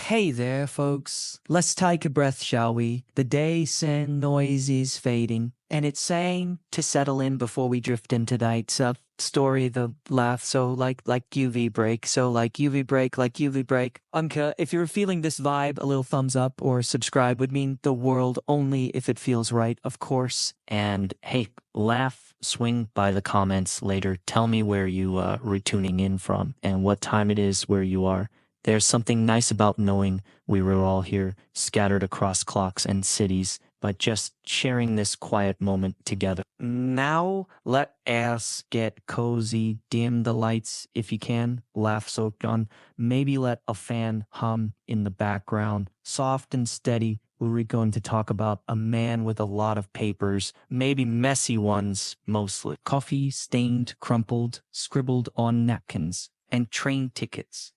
Hey there, folks. Let's take a breath, shall we? The day scene noise is fading, and it's saying to settle in before we drift into tonight's story. The laugh, so like UV break, so like UV break, like UV break. If you're feeling this vibe, a little thumbs up or subscribe would mean the world, only if it feels right, of course. And hey, laugh, swing by the comments later. Tell me where you were tuning in from and what time it is where you are. There's something nice about knowing we were all here, scattered across clocks and cities, but just sharing this quiet moment together. Now, let us get cozy, dim the lights if you can, laugh soaked on, maybe let a fan hum in the background, soft and steady. We're going to talk about a man with a lot of papers, maybe messy ones mostly. Coffee stained, crumpled, scribbled on napkins, and train tickets.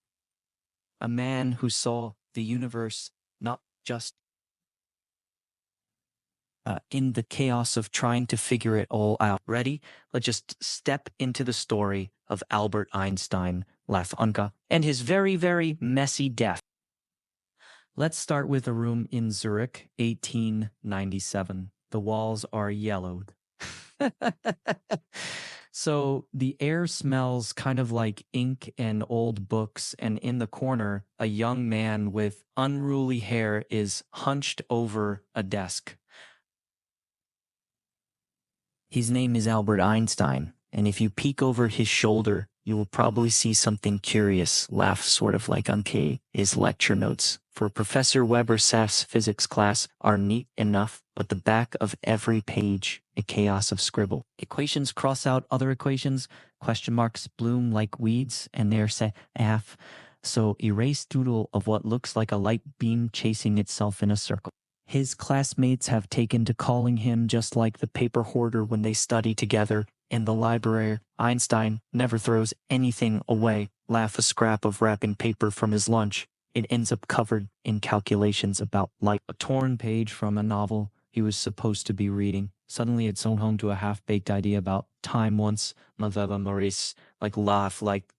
A man who saw the universe not just in the chaos of trying to figure it all out. Ready? Let's just step into the story of Albert Einstein, and his very, very messy death. Let's start with a room in Zurich, 1897. The walls are yellowed. So the air smells kind of like ink and old books, and in the corner, a young man with unruly hair is hunched over a desk. His name is Albert Einstein, and if you peek over his shoulder, you will probably see something curious, laugh sort of like his lecture notes for Professor Weber Saf's physics class are neat enough, but the back of every page, a chaos of scribble. Equations cross out other equations, question marks bloom like weeds, and they're half. So erase doodle of what looks like a light beam chasing itself in a circle. His classmates have taken to calling him just like the paper hoarder when they study together in the library. Einstein never throws anything away. Laugh a scrap of wrapping paper from his lunch. It ends up covered in calculations about light. A torn page from a novel he was supposed to be reading. Suddenly it's sewn home to a half-baked idea about time once. Maurice, like laugh, like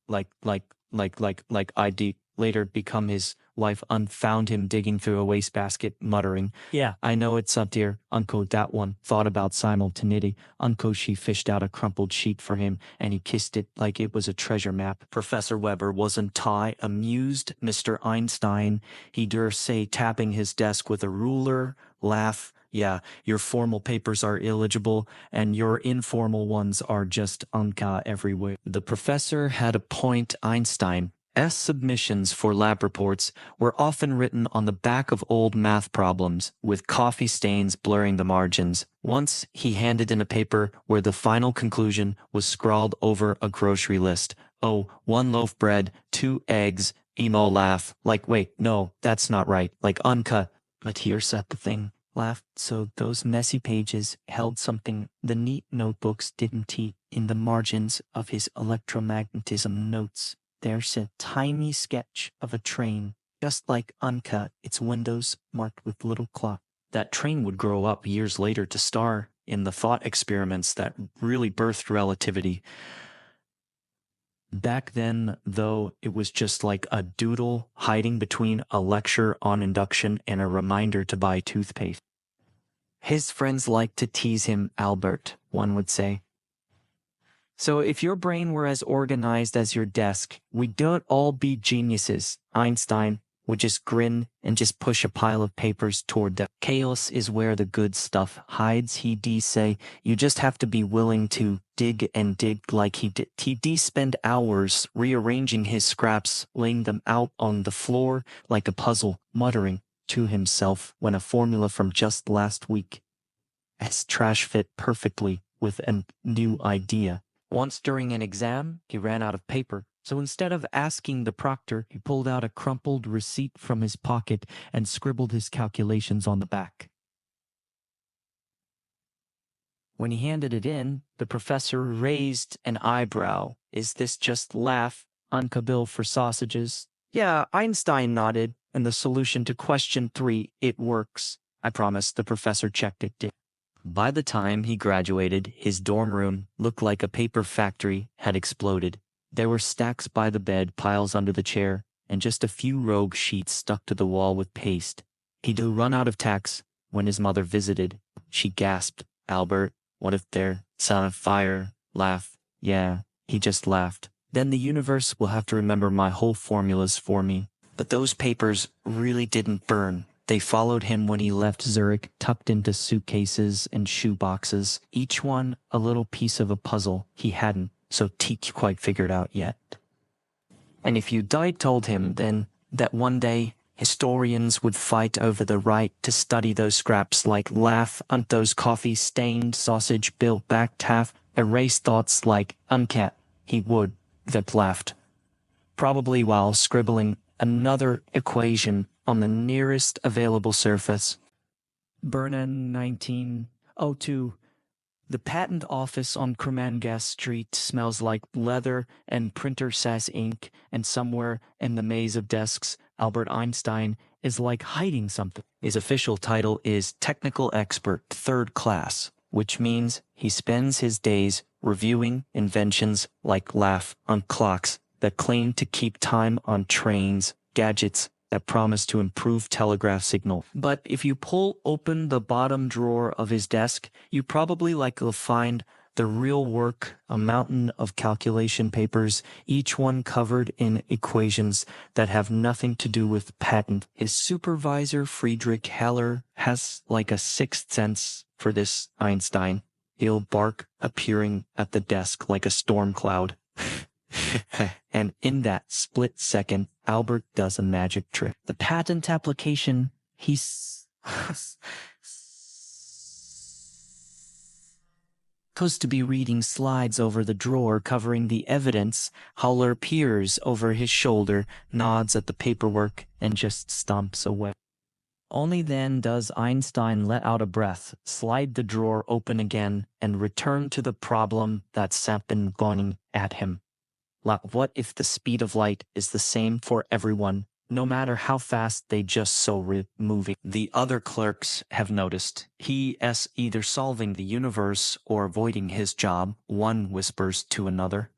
ID. Later become his wife found him digging through a wastebasket, muttering, "Yeah, I know it's up there, Uncle, that one." Thought about simultaneity. Uncle, she fished out a crumpled sheet for him, and he kissed it like it was a treasure map. Professor Weber wasn't amused. Mr. Einstein, he dare say, tapping his desk with a ruler, laugh, "Yeah, your formal papers are illegible, and your informal ones are just everywhere." The professor had a point. Einstein submissions for lab reports were often written on the back of old math problems, with coffee stains blurring the margins. Once he handed in a paper where the final conclusion was scrawled over a grocery list. "Oh, 1 loaf bread, 2 eggs, emo laugh." Like, wait, no, that's not right. Like, uncut. But here sat the thing. Laughed. So those messy pages held something the neat notebooks didn't. In the margins of his electromagnetism notes, there's a tiny sketch of a train, just like uncut, its windows marked with little clock. That train would grow up years later to star in the thought experiments that really birthed relativity. Back then, though, it was just like a doodle hiding between a lecture on induction and a reminder to buy toothpaste. His friends liked to tease him, Albert, one would say. So if your brain were as organized as your desk, we don't all be geniuses. Einstein would just grin and just push a pile of papers toward the chaos is where the good stuff hides, he'd say. You just have to be willing to dig and dig like he did. He'd spend hours rearranging his scraps, laying them out on the floor like a puzzle, muttering to himself when a formula from just last week as trash fit perfectly with a new idea. Once during an exam, he ran out of paper, so instead of asking the proctor, he pulled out a crumpled receipt from his pocket and scribbled his calculations on the back. When he handed it in, the professor raised an eyebrow. "Is this just laugh, bill for sausages?" "Yeah," Einstein nodded, "and the solution to question 3, it works. I promise." The professor checked it. By the time he graduated, his dorm room looked like a paper factory had exploded. There were stacks by the bed, piles under the chair, and just a few rogue sheets stuck to the wall with paste. He'd run out of tacks. When his mother visited, she gasped, "Albert, what if they're on fire?" Laugh. Yeah, he just laughed. Then the universe will have to remember my whole formulas for me. But those papers really didn't burn. They followed him when he left Zurich, tucked into suitcases and shoe boxes, each one a little piece of a puzzle he hadn't so quite figured out yet. And if you told him then that one day historians would fight over the right to study those scraps like laugh on those coffee-stained sausage built back taff, erase thoughts like uncat, he would have laughed. Probably while scribbling another equation on the nearest available surface. Berlin, 1902. The patent office on Kremengas Street smells like leather and printer sass ink, and somewhere in the maze of desks, Albert Einstein is like hiding something. His official title is Technical Expert Third Class, which means he spends his days reviewing inventions like laugh on clocks that claim to keep time on trains, gadgets that promise to improve telegraph signal. But if you pull open the bottom drawer of his desk, you probably will find the real work, a mountain of calculation papers, each one covered in equations that have nothing to do with patent. His supervisor, Friedrich Heller, has like a sixth sense for this Einstein. He'll bark, appearing at the desk like a storm cloud. And in that split second, Albert does a magic trick. The patent application, he's supposed to be reading slides over the drawer covering the evidence. Haller peers over his shoulder, nods at the paperwork, and just stomps away. Only then does Einstein let out a breath, slide the drawer open again, and return to the problem that's been going at him. What if the speed of light is the same for everyone, no matter how fast they just moving? The other clerks have noticed he's either solving the universe or avoiding his job, one whispers to another.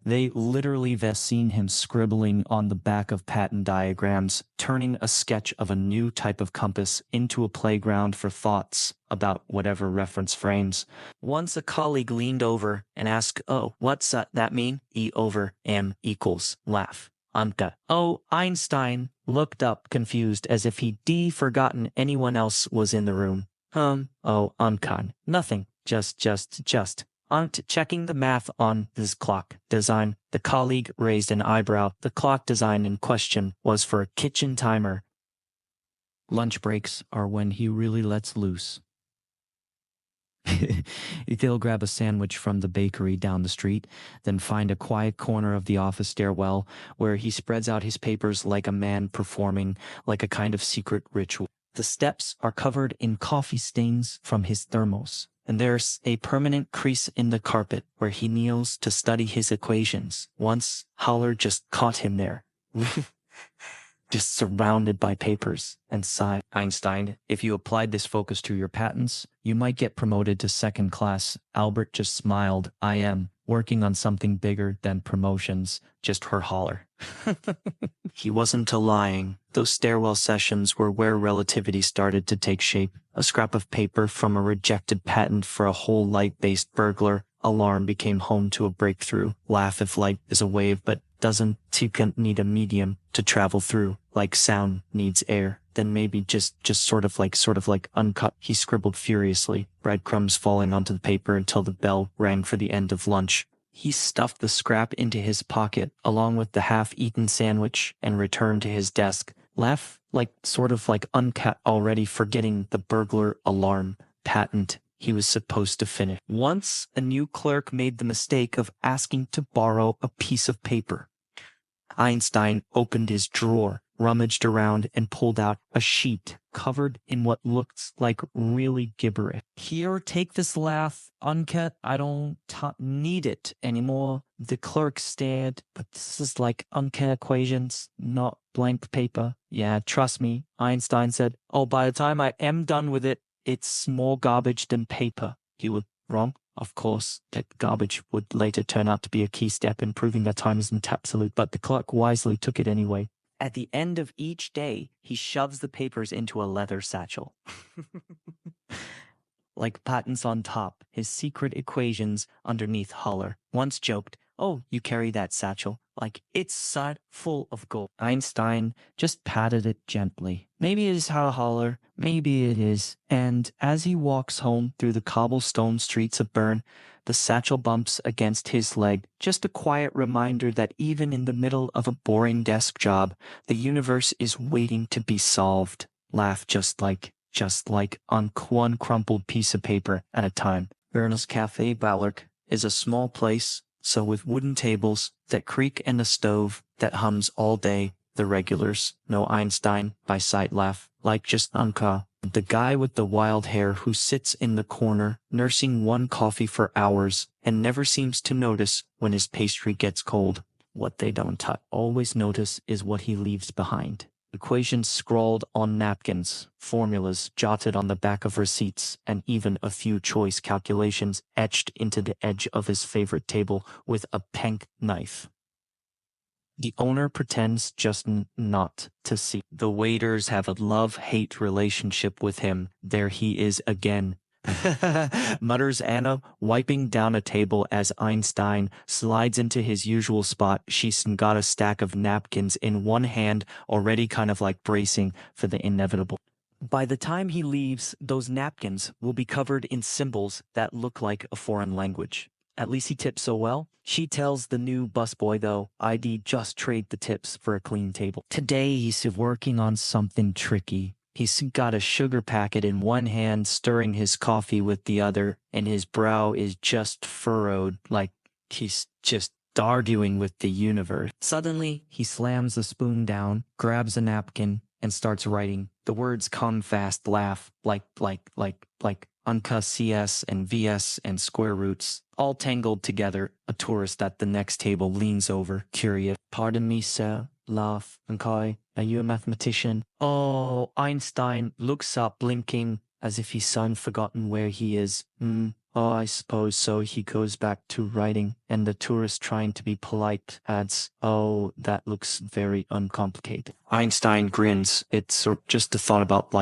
They literally have seen him scribbling on the back of patent diagrams, turning a sketch of a new type of compass into a playground for thoughts about whatever reference frames. Once a colleague leaned over and asked, "Oh, what's that mean?" E over M equals laugh. Amka. Oh, Einstein looked up confused as if he'd forgotten anyone else was in the room. Oh, Uncan. Nothing. Just. Checking the math on this clock design. The colleague raised an eyebrow. The clock design in question was for a kitchen timer. Lunch breaks are when he really lets loose. They'll grab a sandwich from the bakery down the street, then find a quiet corner of the office stairwell where he spreads out his papers like a man performing like a kind of secret ritual. The steps are covered in coffee stains from his thermos, and there's a permanent crease in the carpet where he kneels to study his equations. Once, Haller just caught him there. Just surrounded by papers, and sighed. Einstein, if you applied this focus to your patents, you might get promoted to second class. Albert just smiled. I am working on something bigger than promotions, just her Haller. He wasn't lying. Those stairwell sessions were where relativity started to take shape. A scrap of paper from a rejected patent for a whole light-based burglar alarm became home to a breakthrough. Laugh if light is a wave but doesn't need a medium to travel through, like sound needs air. Then maybe just sort of like uncut. He scribbled furiously, breadcrumbs falling onto the paper until the bell rang for the end of lunch. He stuffed the scrap into his pocket along with the half-eaten sandwich and returned to his desk. Laugh sort of like uncut, already forgetting the burglar alarm patent he was supposed to finish. Once a new clerk made the mistake of asking to borrow a piece of paper. Einstein opened his drawer, rummaged around, and pulled out a sheet covered in what looked like really gibberish. Here, take this laugh, uncut. I don't need it anymore. The clerk stared, but this is like uncut equations, not blank paper. Yeah, trust me, Einstein said. Oh, by the time I am done with it, it's more garbage than paper. You were wrong. Of course, that garbage would later turn out to be a key step in proving that time isn't absolute, but the clerk wisely took it anyway. At the end of each day, he shoves the papers into a leather satchel. Like patents on top, his secret equations underneath holler. Once joked, "Oh, you carry that satchel like it's side full of gold." Einstein just patted it gently. Maybe it is how holler, maybe it is. And as he walks home through the cobblestone streets of Bern, the satchel bumps against his leg, just a quiet reminder that even in the middle of a boring desk job, the universe is waiting to be solved. Laugh just like on one crumpled piece of paper at a time. Bern's Café Ballerk is a small place, so with wooden tables that creak and a stove that hums all day, the regulars, no Einstein, by sight laugh, like just Anka, the guy with the wild hair who sits in the corner, nursing one coffee for hours, and never seems to notice when his pastry gets cold. What they don't always notice is what he leaves behind. Equations scrawled on napkins, formulas jotted on the back of receipts, and even a few choice calculations etched into the edge of his favorite table with a penk knife. The owner pretends just not to see. The waiters have a love-hate relationship with him. There he is again. Mutters Anna, wiping down a table as Einstein slides into his usual spot. She's got a stack of napkins in one hand, already kind of like bracing for the inevitable. By the time he leaves, those napkins will be covered in symbols that look like a foreign language. At least he tips so well. She tells the new busboy, though, I'd just trade the tips for a clean table. Today he's working on something tricky. He's got a sugar packet in one hand, stirring his coffee with the other, and his brow is just furrowed like he's just arguing with the universe. Suddenly, he slams the spoon down, grabs a napkin, and starts writing. The words come fast, laugh, like, uncuss CS and VS and square roots, all tangled together. A tourist at the next table leans over, curious. Pardon me, sir. Laugh. Okay. Are you a mathematician? Oh, Einstein looks up, blinking, as if he's forgotten where he is. Oh, I suppose so. He goes back to writing, and the tourist, trying to be polite, adds, "Oh, that looks very uncomplicated." Einstein grins. It's just a thought about,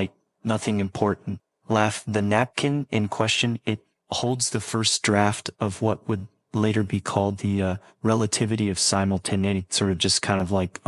nothing important. Laugh. The napkin in question, it holds the first draft of what would later be called the relativity of simultaneity, sort of just kind of like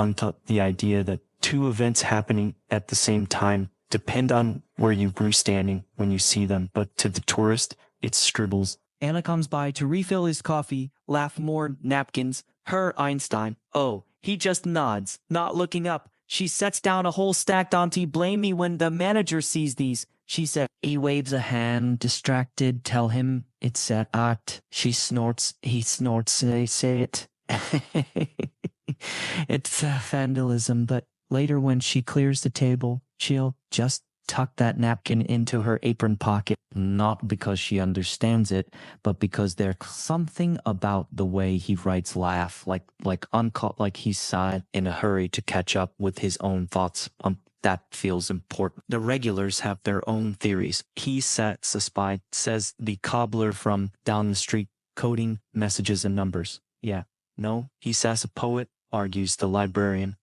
the idea that two events happening at the same time depend on where you were standing when you see them, but to the tourist, it's scribbles. Anna comes by to refill his coffee, laugh more napkins. Her Einstein. Oh, he just nods, not looking up. She sets down a whole stack. "Don't blame me when the manager sees these," she said. He waves a hand, distracted. "Tell him it's an act." She snorts. He snorts. They say it. It's vandalism, but later when she clears the table, she'll just tuck that napkin into her apron pocket. Not because she understands it, but because there's something about the way he writes laugh, like uncaught, like he's sad in a hurry to catch up with his own thoughts. That feels important. The regulars have their own theories. He sets a spy, says the cobbler from down the street, coding messages and numbers. Yeah. No, he says a poet, argues the librarian.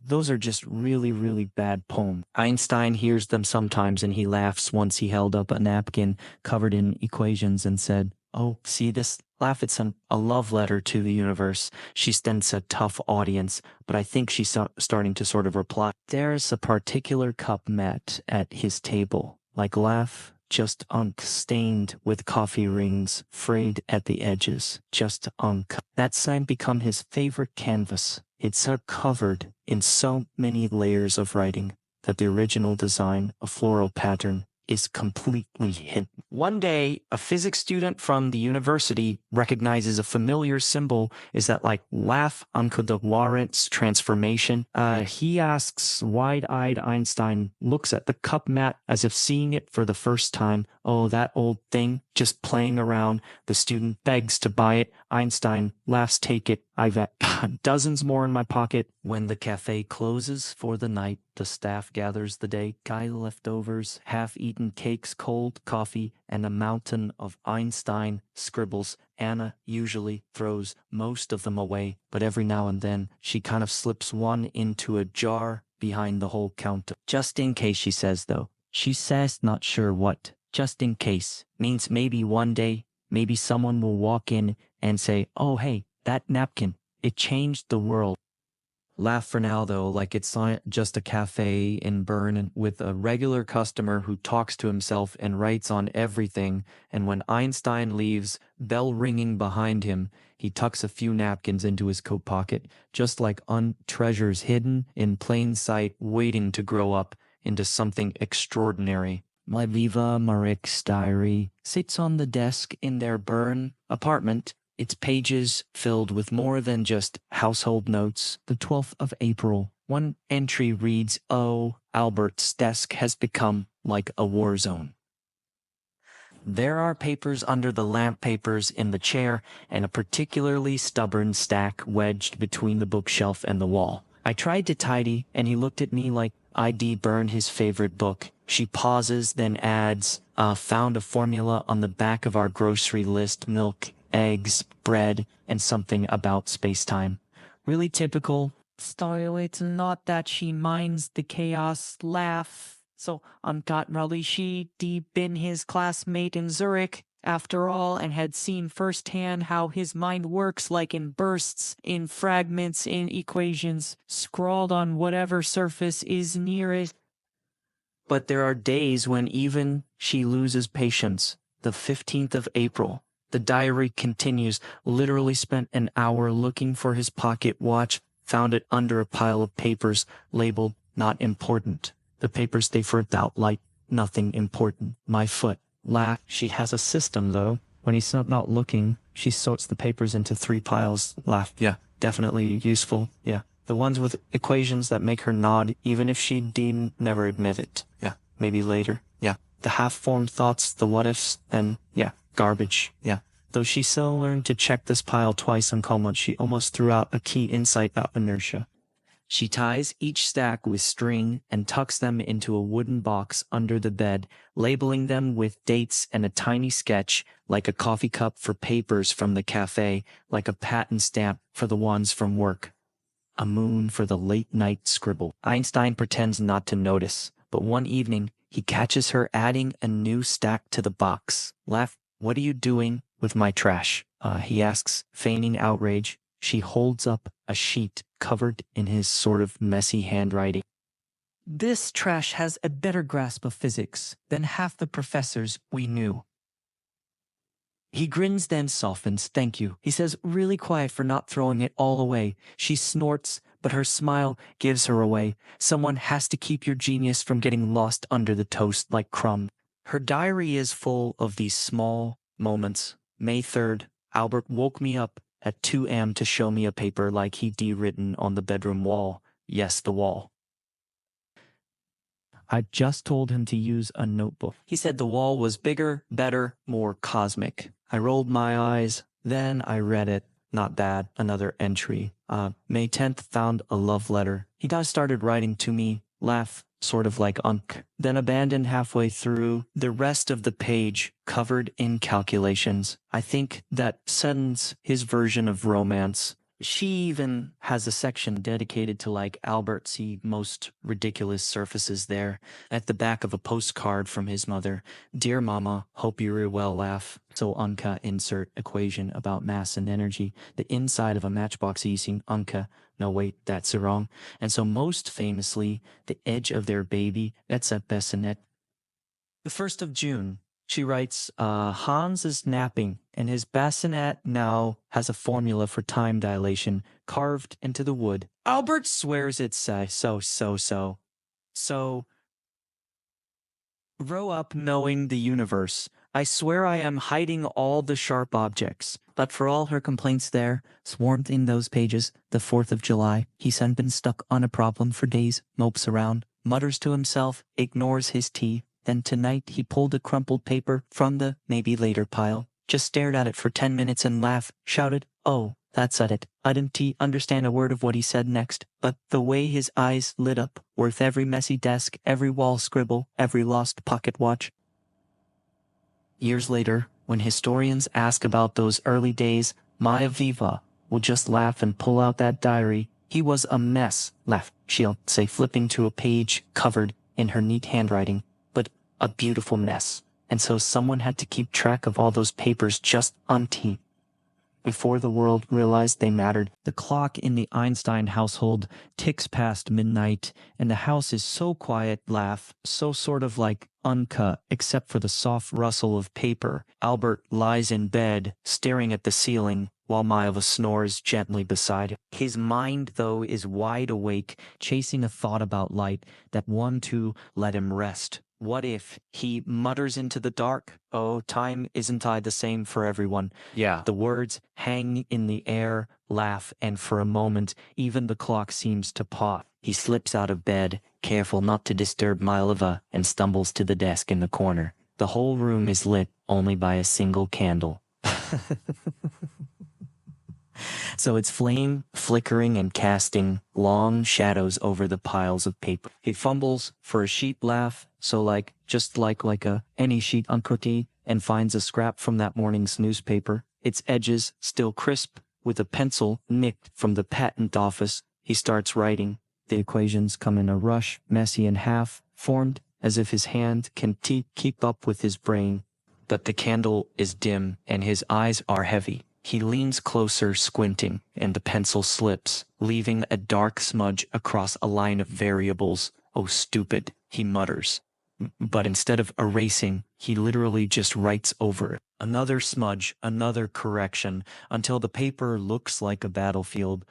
Those are just really, really bad poems. Einstein hears them sometimes, and he laughs. Once he held up a napkin covered in equations and said, "Oh, see this? Laugh, it's a love letter to the universe." She stands a tough audience, but I think she's starting to sort of reply. There's a particular cup met at his table, like laugh, just stained with coffee rings, frayed at the edges, just uncut. That sign become his favorite canvas. It's covered in so many layers of writing that the original design, a floral pattern, is completely hidden. One day, a physics student from the university recognizes a familiar symbol. Is that like laugh unto the Lorentz transformation? He asks, wide-eyed Einstein looks at the cup mat as if seeing it for the first time. Oh, that old thing, just playing around. The student begs to buy it. Einstein laughs, take it. I've got dozens more in my pocket. When the cafe closes for the night, the staff gathers the day. Guy leftovers, half-eaten cakes, cold coffee, and a mountain of Einstein scribbles. Anna usually throws most of them away, but every now and then she kind of slips one into a jar behind the whole counter. Just in case, she says, though. She says not sure what. Just in case means maybe one day, maybe someone will walk in and say, oh hey, that napkin, it changed the world. Laugh for now though, like it's not just a cafe in Bern with a regular customer who talks to himself and writes on everything, and when Einstein leaves, bell ringing behind him, he tucks a few napkins into his coat pocket, just like treasures hidden in plain sight waiting to grow up into something extraordinary. My Viva Marik's diary sits on the desk in their Bern apartment, its pages filled with more than just household notes. The 12th of April, one entry reads, "Oh, Albert's desk has become like a war zone. There are papers under the lamp, papers in the chair, and a particularly stubborn stack wedged between the bookshelf and the wall. I tried to tidy, and he looked at me like I'd burn his favorite book." She pauses, then adds, "Found a formula on the back of our grocery list, milk, eggs, bread, and something about space-time." Really typical. So it's not that she minds the chaos. Laugh. So really she been his classmate in Zurich, after all, and had seen firsthand how his mind works, like in bursts, in fragments, in equations, scrawled on whatever surface is near it. But there are days when even she loses patience. The 15th of April. The diary continues. Literally spent an hour looking for his pocket watch. Found it under a pile of papers labeled "not important." The papers they without light. Nothing important. My foot. Laugh. She has a system though. When he's not looking, she sorts the papers into 3 piles. Laugh. Yeah, definitely useful. Yeah. The ones with equations that make her nod, even if she'd never admit it. Yeah. Maybe later. Yeah. The half-formed thoughts, the what-ifs, and yeah, garbage. Yeah. Though she so learned to check this pile twice on Common, she almost threw out a key insight out inertia. She ties each stack with string and tucks them into a wooden box under the bed, labeling them with dates and a tiny sketch, like a coffee cup for papers from the cafe, like a patent stamp for the ones from work. A moon for the late-night scribble. Einstein pretends not to notice, but one evening, he catches her adding a new stack to the box. Laugh. "What are you doing with my trash?" He asks, feigning outrage. She holds up a sheet covered in his sort of messy handwriting. "This trash has a better grasp of physics than half the professors we knew." He grins, then softens. "Thank you," he says, really quiet for not throwing it all away. She snorts, but her smile gives her away. Someone has to keep your genius from getting lost under the toast like crumb. Her diary is full of these small moments. May 3rd, Albert woke me up at 2 a.m. to show me a paper like he'd written on the bedroom wall. Yes, the wall. I just told him to use a notebook. He said the wall was bigger, better, more cosmic. I rolled my eyes. Then I read it. Not bad. Another entry. May 10th, found a love letter. He started writing to me. Laugh. Sort of like then abandoned halfway through. The rest of the page covered in calculations. I think that sentence, his version of romance. She even has a section dedicated to like Albert's most ridiculous surfaces there. At the back of a postcard from his mother. "Dear Mama, hope you're well." Laugh. So Anka, insert equation about mass and energy. The inside of a matchbox using Anka. No, wait, that's wrong. And so most famously, the edge of their baby, that's a bassinet. The 1st of June, she writes, Hans is napping, and his bassinet now has a formula for time dilation carved into the wood. Albert swears it's so. Grow up knowing the universe. I swear I am hiding all the sharp objects. But for all her complaints there, swarmed in those pages, the 4th of July, he's been stuck on a problem for days, mopes around, mutters to himself, ignores his tea, Then tonight he pulled a crumpled paper from the maybe later pile, just stared at it for 10 minutes and laughed, shouted, "Oh, that's it." I didn't understand a word of what he said next, but the way his eyes lit up, worth every messy desk, every wall scribble, every lost pocket watch. Years later, when historians ask about those early days, Maya Viva will just laugh and pull out that diary. "He was a mess," she'll say, flipping to a page covered in her neat handwriting, "but a beautiful mess. And so someone had to keep track of all those papers just before the world realized they mattered." The clock in the Einstein household ticks past midnight, and the house is so quiet, so sort of like uncut, except for the soft rustle of paper. Albert lies in bed, staring at the ceiling, while Maeva snores gently beside him. His mind, though, is wide awake, chasing a thought about light that wants to let him rest. What if, he mutters into the dark, "Oh, time isn't the same for everyone." Yeah. The words hang in the air, laugh, and for a moment, even the clock seems to pause. He slips out of bed, careful not to disturb Mileva, and stumbles to the desk in the corner. The whole room is lit only by a single candle. So it's flame flickering and casting long shadows over the piles of paper. He fumbles for a sheet, just like any sheet uncut, and finds a scrap from that morning's newspaper, its edges still crisp, with a pencil nicked from the patent office. He starts writing. The equations come in a rush, messy and half-formed, as if his hand can keep up with his brain. But the candle is dim, and his eyes are heavy. He leans closer, squinting, and the pencil slips, leaving a dark smudge across a line of variables. "Oh, stupid," he mutters. But instead of erasing, he literally just writes over it. Another smudge, another correction, until the paper looks like a battlefield.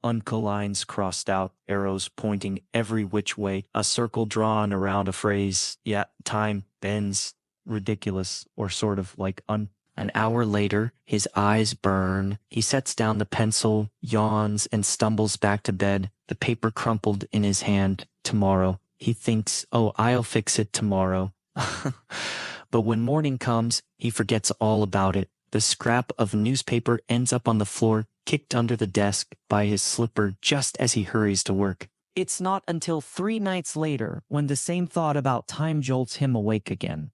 Uncut lines crossed out, arrows pointing every which way, a circle drawn around a phrase. Yeah, time bends, ridiculous, or sort of like An hour later, his eyes burn. He sets down the pencil, yawns, and stumbles back to bed, the paper crumpled in his hand. Tomorrow. He thinks, "Oh, I'll fix it tomorrow." But when morning comes, he forgets all about it. The scrap of newspaper ends up on the floor, kicked under the desk by his slipper just as he hurries to work. It's not until 3 nights later when the same thought about time jolts him awake again.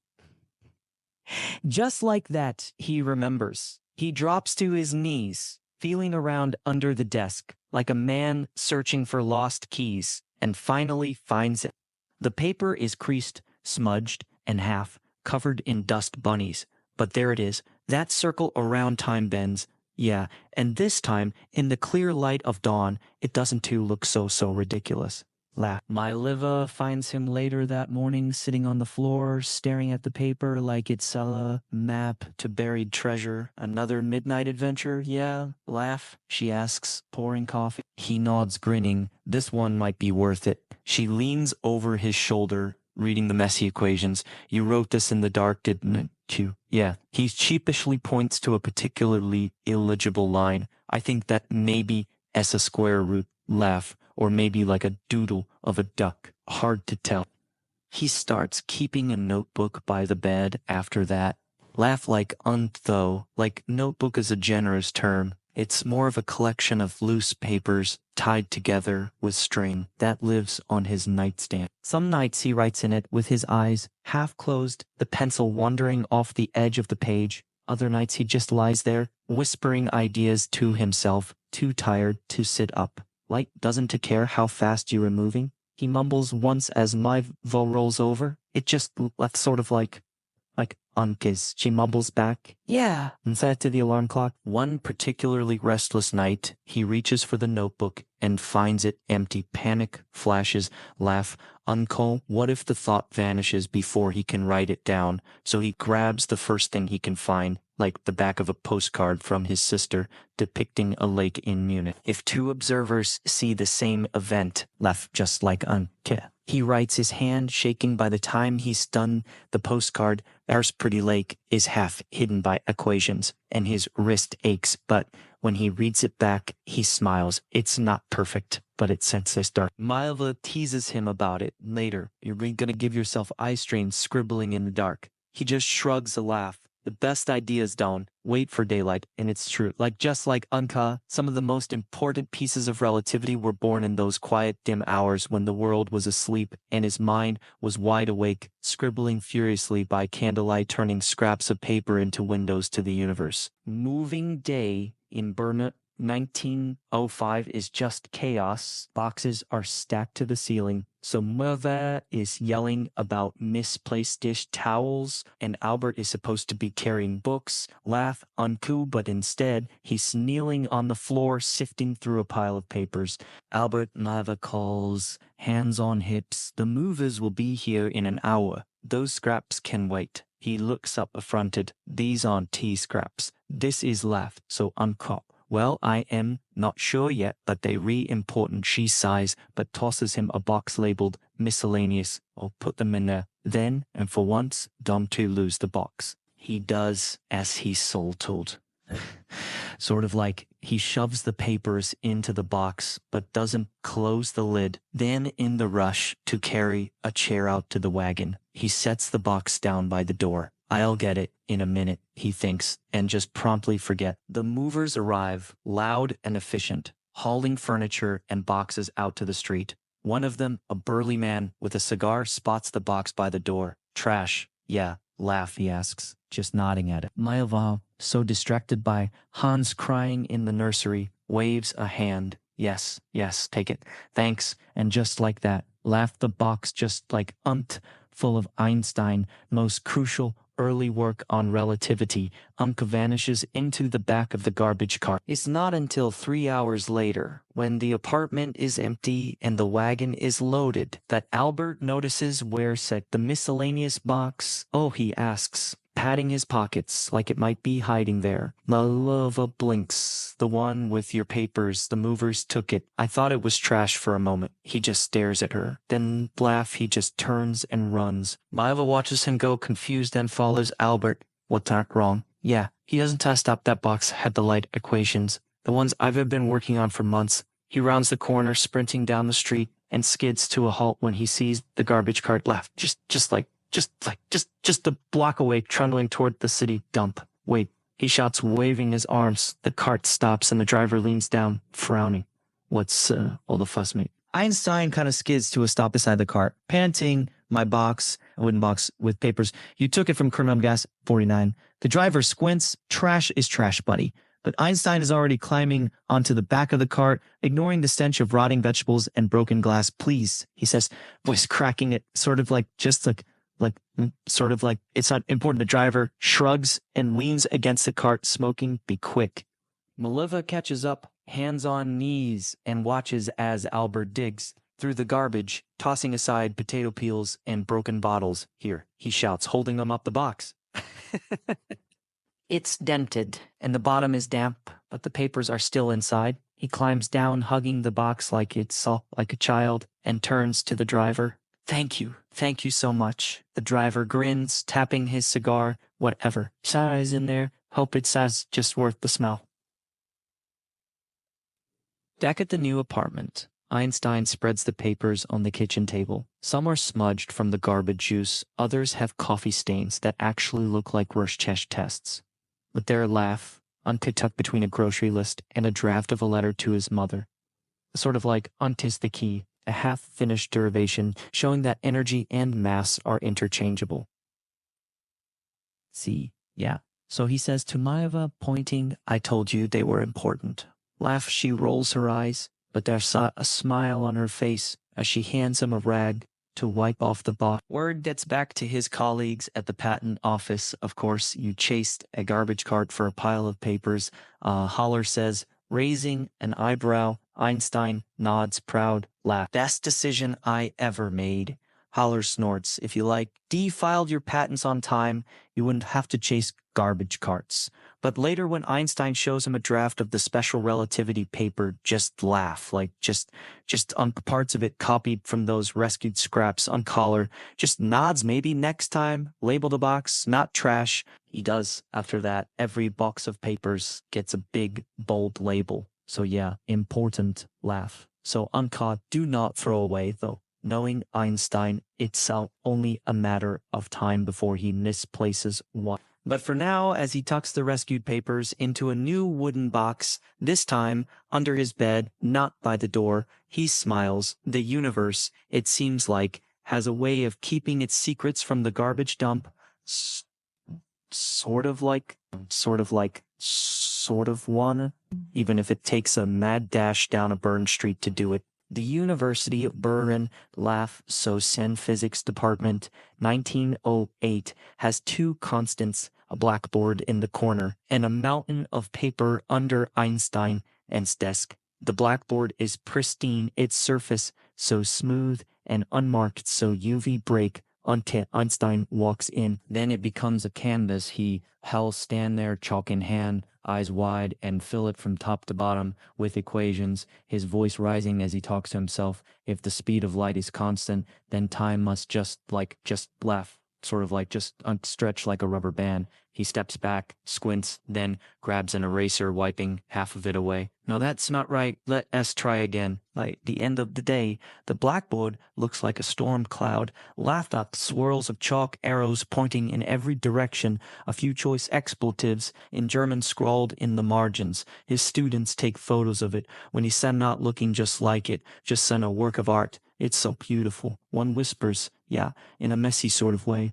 Just like that, he remembers. He drops to his knees, feeling around under the desk, like a man searching for lost keys, and finally finds it. The paper is creased, smudged, and half covered in dust bunnies, but there it is, that circle around time bends. Yeah, and this time, in the clear light of dawn, it doesn't look so ridiculous. Mileva finds him later that morning sitting on the floor, staring at the paper like it's a map to buried treasure. "Another midnight adventure, yeah?" She asks, pouring coffee. He nods, grinning. This one might be worth it. She leans over his shoulder, reading the messy equations. "You wrote this in the dark, didn't you?" "Yeah." He sheepishly points to a particularly illegible line. "I think that maybe s a square root." Or maybe like a doodle of a duck. Hard to tell. He starts keeping a notebook by the bed after that. Like notebook is a generous term. It's more of a collection of loose papers tied together with string that lives on his nightstand. Some nights he writes in it with his eyes half closed, the pencil wandering off the edge of the page. Other nights he just lies there, whispering ideas to himself, too tired to sit up. "Light doesn't care how fast you're moving," he mumbles once as Miva rolls over. "It just left sort of like unkis." She mumbles back, "Yeah," and set to the alarm clock. One particularly restless night, he reaches for the notebook and finds it empty. Panic flashes, uncle. What if the thought vanishes before he can write it down? So he grabs the first thing he can find, like the back of a postcard from his sister depicting a lake in Munich. If two observers see the same event, just like Anke. He writes, his hand shaking. By the time he's done the postcard, Ours pretty lake is half hidden by equations, and his wrist aches, but when he reads it back, he smiles. It's not perfect, but it senses dark. Milva teases him about it. Later, you're gonna give yourself eye strain scribbling in the dark. He just shrugs a laugh. The best ideas don't wait for daylight, and it's true. Just like Unka, some of the most important pieces of relativity were born in those quiet, dim hours when the world was asleep and his mind was wide awake, scribbling furiously by candlelight, turning scraps of paper into windows to the universe. Moving day in Burma 1905 is just chaos. Boxes are stacked to the ceiling. So Merva is yelling about misplaced dish towels, and Albert is supposed to be carrying books. Laugh uncool, but instead he's kneeling on the floor, sifting through a pile of papers. Albert Merva calls, hands on hips. The movers will be here in an hour. Those scraps can wait. He looks up affronted. These aren't tea scraps. This is laugh, so uncop. Well, I am not sure yet, but they re-important. She sighs, but tosses him a box labeled miscellaneous. I'll put them in there. Then, and for once, Dom to lose the box. He does as he's told. Sort of like he shoves the papers into the box, but doesn't close the lid. Then, in the rush to carry a chair out to the wagon, he sets the box down by the door. I'll get it in a minute, he thinks, and just promptly forget. The movers arrive, loud and efficient, hauling furniture and boxes out to the street. One of them, a burly man with a cigar, spots the box by the door. Trash. Yeah, laugh, he asks, just nodding at it. Mailva, so distracted by Hans crying in the nursery, waves a hand. Yes, take it. Thanks. And just like that, laughed the box just like full of Einstein, most crucial early work on relativity. Vanishes into the back of the garbage cart. It's not until 3 hours later, when the apartment is empty and the wagon is loaded, that Albert notices where's the miscellaneous box. Oh, he asks, patting his pockets like it might be hiding there. Malova blinks. The one with your papers, the movers took it. I thought it was trash for a moment. He just stares at her. Then laugh, he just turns and runs. Milva watches him go, confused, and follows Albert. What's that wrong? Yeah, he doesn't test up that box had the light equations. The ones I've been working on for months. He rounds the corner, sprinting down the street, and skids to a halt when he sees the garbage cart left. Just a block away, trundling toward the city dump. Wait, he shouts, waving his arms. The cart stops and the driver leans down, frowning. What's all the fuss, mate? Einstein kind of skids to a stop beside the cart, panting. My box, a wooden box with papers. You took it from Colonel Gas 49. The driver squints. Trash is trash, buddy. But Einstein is already climbing onto the back of the cart, ignoring the stench of rotting vegetables and broken glass. Please, he says, voice cracking it, sort of like it's not important. The driver shrugs and leans against the cart, smoking. Be quick. Maliva catches up, hands on knees, and watches as Albert digs through the garbage, tossing aside potato peels and broken bottles. Here, he shouts, holding them up the box. It's dented, and the bottom is damp, but the papers are still inside. He climbs down, hugging the box like a child, and turns to the driver. Thank you so much. The driver grins, tapping his cigar. Whatever. Size in there. Hope it says just worth the smell. Back at the new apartment, Einstein spreads the papers on the kitchen table. Some are smudged from the garbage juice. Others have coffee stains that actually look like Rorschach tests. But their laugh, tucked between a grocery list and a draft of a letter to his mother. Sort of like Untis the key, a half-finished derivation showing that energy and mass are interchangeable. See, yeah. So he says to Maeva, pointing, I told you they were important. Laugh, she rolls her eyes, but there's a smile on her face as she hands him a rag to wipe off the bottle. Word gets back to his colleagues at the patent office. Of course, you chased a garbage cart for a pile of papers. Holler says, raising an eyebrow. Einstein nods, proud, laugh. Best decision I ever made. Holler snorts. If you defiled your patents on time, you wouldn't have to chase garbage carts. But later when Einstein shows him a draft of the special relativity paper, just laugh, just on parts of it copied from those rescued scraps on collar, just nods maybe next time, label the box, not trash. He does. After that, every box of papers gets a big, bold label. So yeah, important, laugh. so uncaught, do not throw away though. Knowing Einstein, it's only a matter of time before he misplaces one. But for now, as he tucks the rescued papers into a new wooden box, this time under his bed, not by the door, he smiles. The universe, it seems like, has a way of keeping its secrets from the garbage dump. Sort of one, even if it takes a mad dash down a burned street to do it. The University of Berlin Laugh So Sen Physics Department, 1908, has two constants, a blackboard in the corner, and a mountain of paper under Einstein's desk. The blackboard is pristine, its surface so smooth and unmarked so UV break until Einstein walks in. Then it becomes a canvas. He'll stand there, chalk in hand, eyes wide, and fill it from top to bottom with equations, his voice rising as he talks to himself. If the speed of light is constant, then time must just laugh, stretch like a rubber band. He steps back, squints, then grabs an eraser, wiping half of it away. No, that's not right. Let us try again. By the end of the day, the blackboard looks like a storm cloud, laughed up swirls of chalk arrows pointing in every direction, a few choice expletives in German scrawled in the margins. His students take photos of it. When he said not looking just like it, just sent a work of art. It's so beautiful. One whispers, yeah, in a messy sort of way.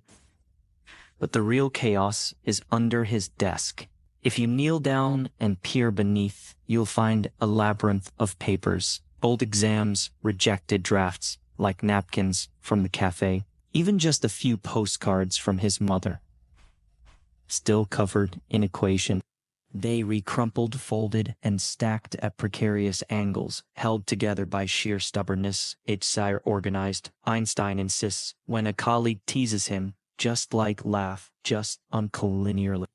But the real chaos is under his desk. If you kneel down and peer beneath, you'll find a labyrinth of papers, old exams, rejected drafts, like napkins from the cafe, even just a few postcards from his mother, still covered in equation. They recrumpled, folded, and stacked at precarious angles, held together by sheer stubbornness. It's organized. Einstein insists when a colleague teases him, just laugh, just uncollinearly.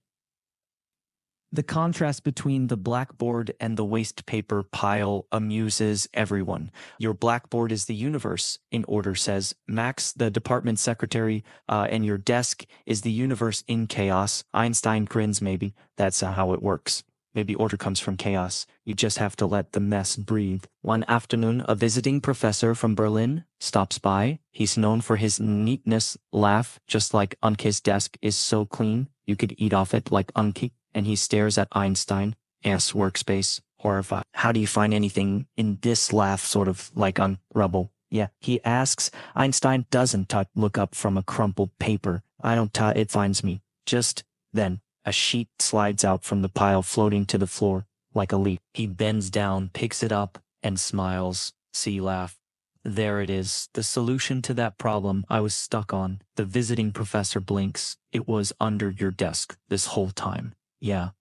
The contrast between the blackboard and the waste paper pile amuses everyone. Your blackboard is the universe, in order says Max, the department secretary, and your desk is the universe in chaos. Einstein grins maybe. That's how it works. Maybe order comes from chaos. You just have to let the mess breathe. One afternoon, a visiting professor from Berlin stops by. He's known for his neatness, laugh, just like Unke's desk is so clean, you could eat off it like Unke. And he stares at Einstein's workspace, horrified. How do you find anything in this laugh, sort of like on rubble? Yeah, he asks. Einstein doesn't look up from a crumpled paper. I don't it finds me. Just then, a sheet slides out from the pile, floating to the floor like a leaf. He bends down, picks it up, and smiles. See, laugh. There it is, the solution to that problem I was stuck on. The visiting professor blinks. It was under your desk this whole time. Yeah.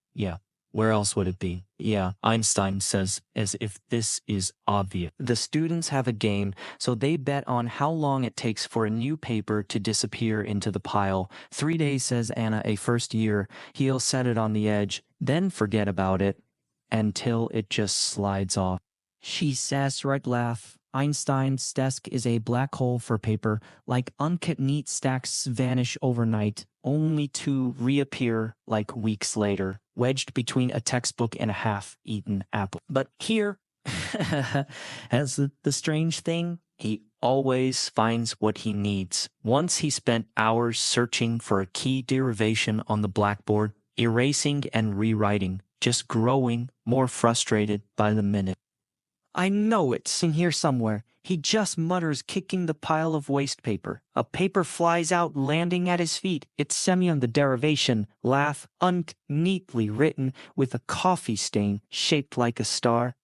Where else would it be? Yeah, Einstein says, as if this is obvious. The students have a game, so they bet on how long it takes for a new paper to disappear into the pile. 3 days, says Anna, a first year. He'll set it on the edge, then forget about it, until it just slides off. She says, right, laugh. Einstein's desk is a black hole for paper, like uncut neat stacks vanish overnight, only to reappear like weeks later, wedged between a textbook and a half-eaten apple. But here, as the strange thing, he always finds what he needs. Once he spent hours searching for a key derivation on the blackboard, erasing and rewriting, just growing more frustrated by the minute. I know it's in here somewhere. He just mutters, kicking the pile of waste paper. A paper flies out, landing at his feet. It's semi on the derivation, laugh, neatly written, with a coffee stain shaped like a star.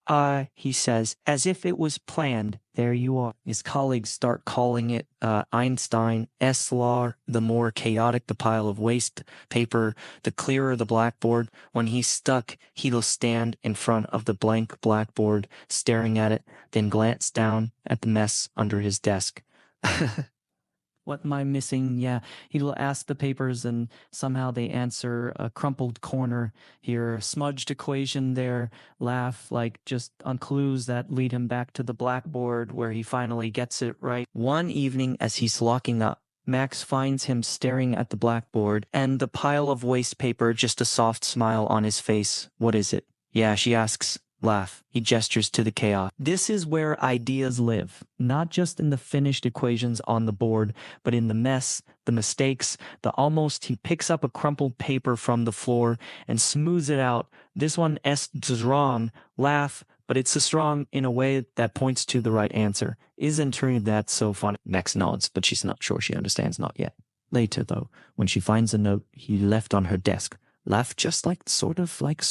He says, as if it was planned. There you are. His colleagues start calling it Einstein's law. The more chaotic the pile of waste paper, the clearer the blackboard. When he's stuck, he'll stand in front of the blank blackboard, staring at it, then glance down at the mess under his desk. What am I missing? Yeah, he'll ask the papers and somehow they answer. A crumpled corner here, a smudged equation there, laugh, like just on clues that lead him back to the blackboard where he finally gets it right. One evening as he's locking up, Max finds him staring at the blackboard and the pile of waste paper, just a soft smile on his face. What is it? Yeah, she asks. laugh. He gestures to the chaos. This is where ideas live, not just in the finished equations on the board, but in the mess, the mistakes, the almost. He picks up a crumpled paper from the floor and smooths it out. This one is wrong, laugh, but it's strong in a way that points to the right answer. Isn't that so funny? Max nods, but she's not sure she understands, not yet. Later, though, when she finds a note he left on her desk, laugh just like, sort of like,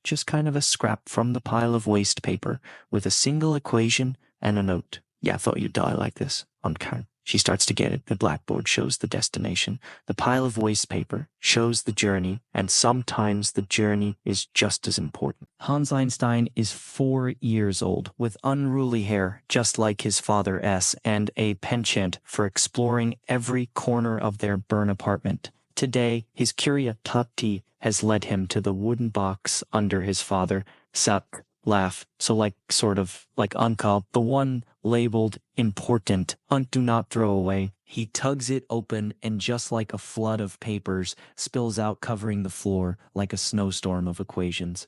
just kind of a scrap from the pile of waste paper with a single equation and a note. Yeah, I thought you'd die like this. Uncount. She starts to get it. The blackboard shows the destination. The pile of waste paper shows the journey, and sometimes the journey is just as important. Hans Einstein is 4 years old, with unruly hair, just like his father S, and a penchant for exploring every corner of their burn apartment. Today, his curiosity has led him to the wooden box under his father, Suck. Laugh, so sort of like untold, the one labeled important, do not throw away. He tugs it open and just like a flood of papers spills out covering the floor like a snowstorm of equations.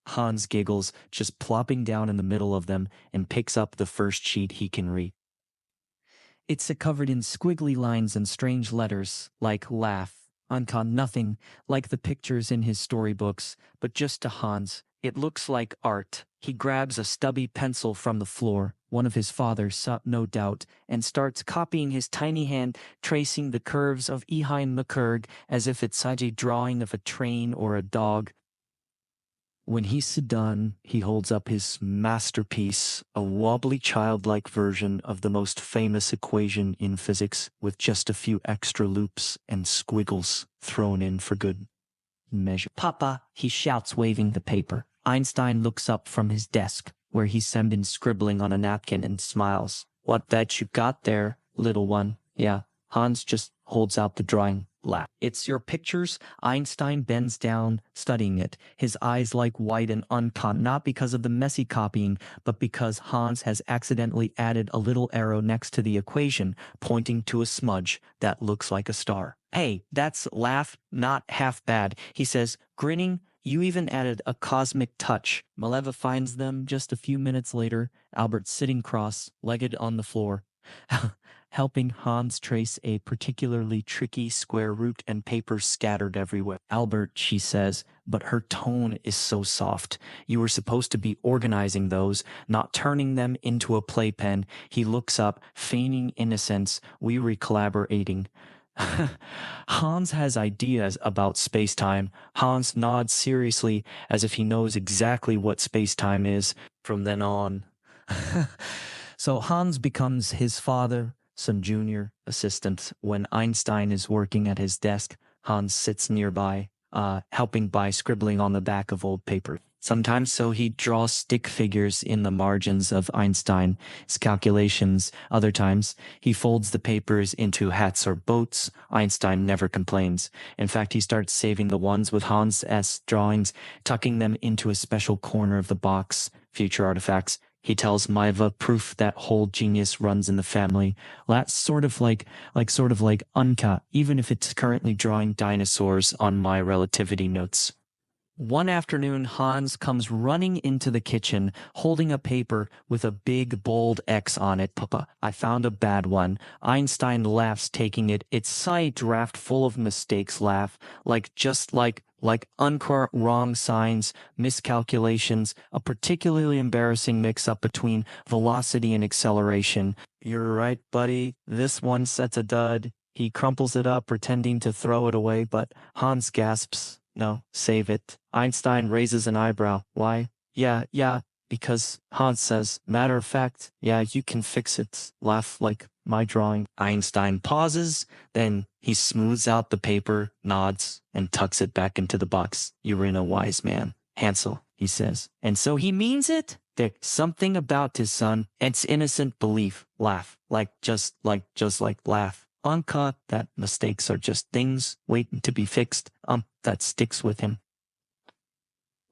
Hans giggles, just plopping down in the middle of them and picks up the first sheet he can read. It's covered in squiggly lines and strange letters like laugh, nothing like the pictures in his storybooks, but just to Hans, it looks like art. He grabs a stubby pencil from the floor, one of his father's, no doubt, and starts copying his tiny hand, tracing the curves of Eheim McCurg as if it's a drawing of a train or a dog. When he's done, he holds up his masterpiece, a wobbly childlike version of the most famous equation in physics, with just a few extra loops and squiggles thrown in for good measure. Papa, he shouts, waving the paper. Einstein looks up from his desk, where he's been scribbling on a napkin, and smiles. What that you got there, little one? Yeah, Hans just holds out the drawing. Laugh. It's your pictures? Einstein bends down, studying it, his eyes like white and uncaught, not because of the messy copying, but because Hans has accidentally added a little arrow next to the equation, pointing to a smudge that looks like a star. Hey, that's laugh, not half bad, he says, grinning. You even added a cosmic touch. Maleva finds them just a few minutes later, Albert sitting cross-legged on the floor, helping Hans trace a particularly tricky square root and papers scattered everywhere. Albert, she says, but her tone is so soft. You were supposed to be organizing those, not turning them into a playpen. He looks up, feigning innocence. We were collaborating. Hans has ideas about space-time. Hans nods seriously as if he knows exactly what space-time is from then on. So Hans becomes his father, some junior assistant. When Einstein is working at his desk, Hans sits nearby, helping by scribbling on the back of old paper. Sometimes so he draws stick figures in the margins of Einstein's calculations. Other times he folds the papers into hats or boats. Einstein never complains. In fact, he starts saving the ones with Hans' drawings, tucking them into a special corner of the box. Future artifacts. He tells Maiva proof that whole genius runs in the family. That's sort of like uncut, even if it's currently drawing dinosaurs on my relativity notes. One afternoon, Hans comes running into the kitchen, holding a paper with a big, bold X on it. Papa, I found a bad one. Einstein laughs, taking it. It's a draft full of mistakes. Laugh, like wrong signs, miscalculations, a particularly embarrassing mix-up between velocity and acceleration. You're right, buddy. This one sets a dud. He crumples it up, pretending to throw it away, but Hans gasps. No, save it. Einstein raises an eyebrow. Why? Yeah, because Hans says, matter of fact, yeah, you can fix it. Laugh like my drawing. Einstein pauses, then he smooths out the paper, nods, and tucks it back into the box. You're in a wise man, Hansel, he says. And so he means it? There's something about his son. It's innocent belief. Laugh. Just like laugh. Uncut that mistakes are just things waiting to be fixed. That sticks with him.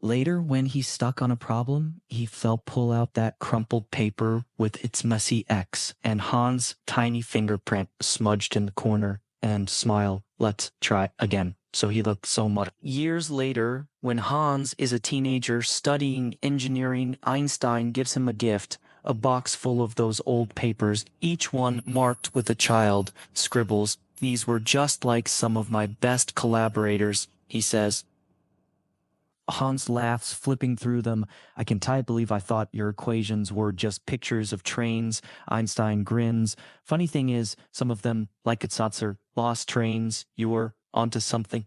Later, when he's stuck on a problem, he pull out that crumpled paper with its messy X and Hans' tiny fingerprint smudged in the corner and smile. Let's try again. so he looked so much. Years later, when Hans is a teenager studying engineering, Einstein gives him a gift, a box full of those old papers, each one marked with a child, scribbles. These were just like some of my best collaborators, he says. Hans laughs, flipping through them. I can't believe I thought your equations were just pictures of trains. Einstein grins. Funny thing is, some of them, like Katsatzer, lost trains. You were onto something.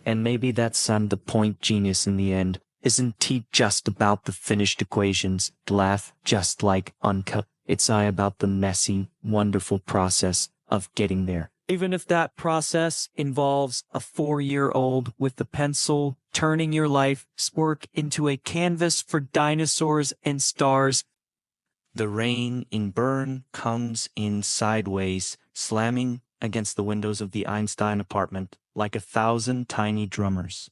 And maybe that's the point, genius in the end. Isn't he just about the finished equations? Laugh, just like uncut. It's about the messy, wonderful process of getting there. Even if that process involves a 4-year-old with a pencil turning your life's work into a canvas for dinosaurs and stars. The rain in Bern comes in sideways, slamming against the windows of the Einstein apartment like 1,000 tiny drummers.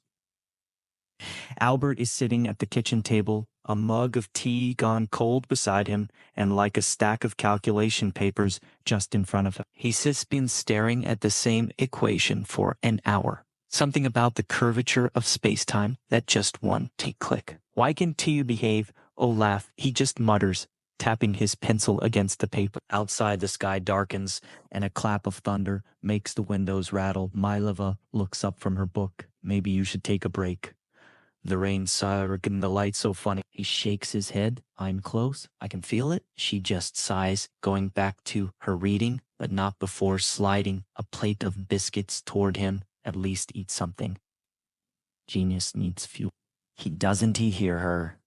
Albert is sitting at the kitchen table, a mug of tea gone cold beside him, and like a stack of calculation papers just in front of him. He's been staring at the same equation for an hour. Something about the curvature of space-time that just won't click. Why can't you behave? Oh, laugh, he just mutters, tapping his pencil against the paper. Outside, the sky darkens, and a clap of thunder makes the windows rattle. Mylova looks up from her book. Maybe you should take a break. The rain siren, the light so funny. He shakes his head. I'm close. I can feel it. She just sighs, going back to her reading, but not before sliding a plate of biscuits toward him. At least eat something. Genius needs fuel. Doesn't he hear her?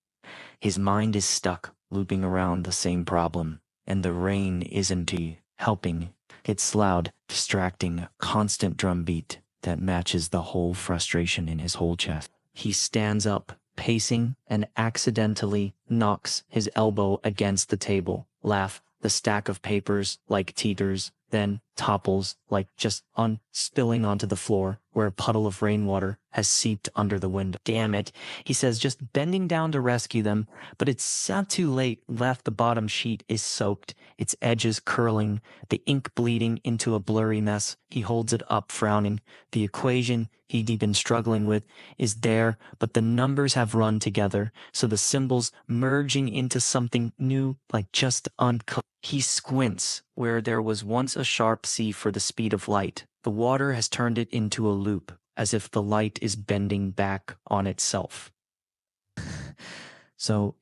His mind is stuck, looping around the same problem. And the rain isn't helping. It's loud, distracting, constant drumbeat that matches the whole frustration in his whole chest. He stands up, pacing, and accidentally knocks his elbow against the table. Laugh, the stack of papers like teeters, then topples like just spilling onto the floor where a puddle of rainwater has seeped under the window. Damn it, he says, just bending down to rescue them, but it's not too late. Left, the bottom sheet is soaked, its edges curling, the ink bleeding into a blurry mess. He holds it up, frowning. The equation he'd been struggling with is there, but the numbers have run together, so the symbols merging into something new, like just uncut. He squints where there was once a sharp C for the speed of light. The water has turned it into a loop, as if the light is bending back on itself.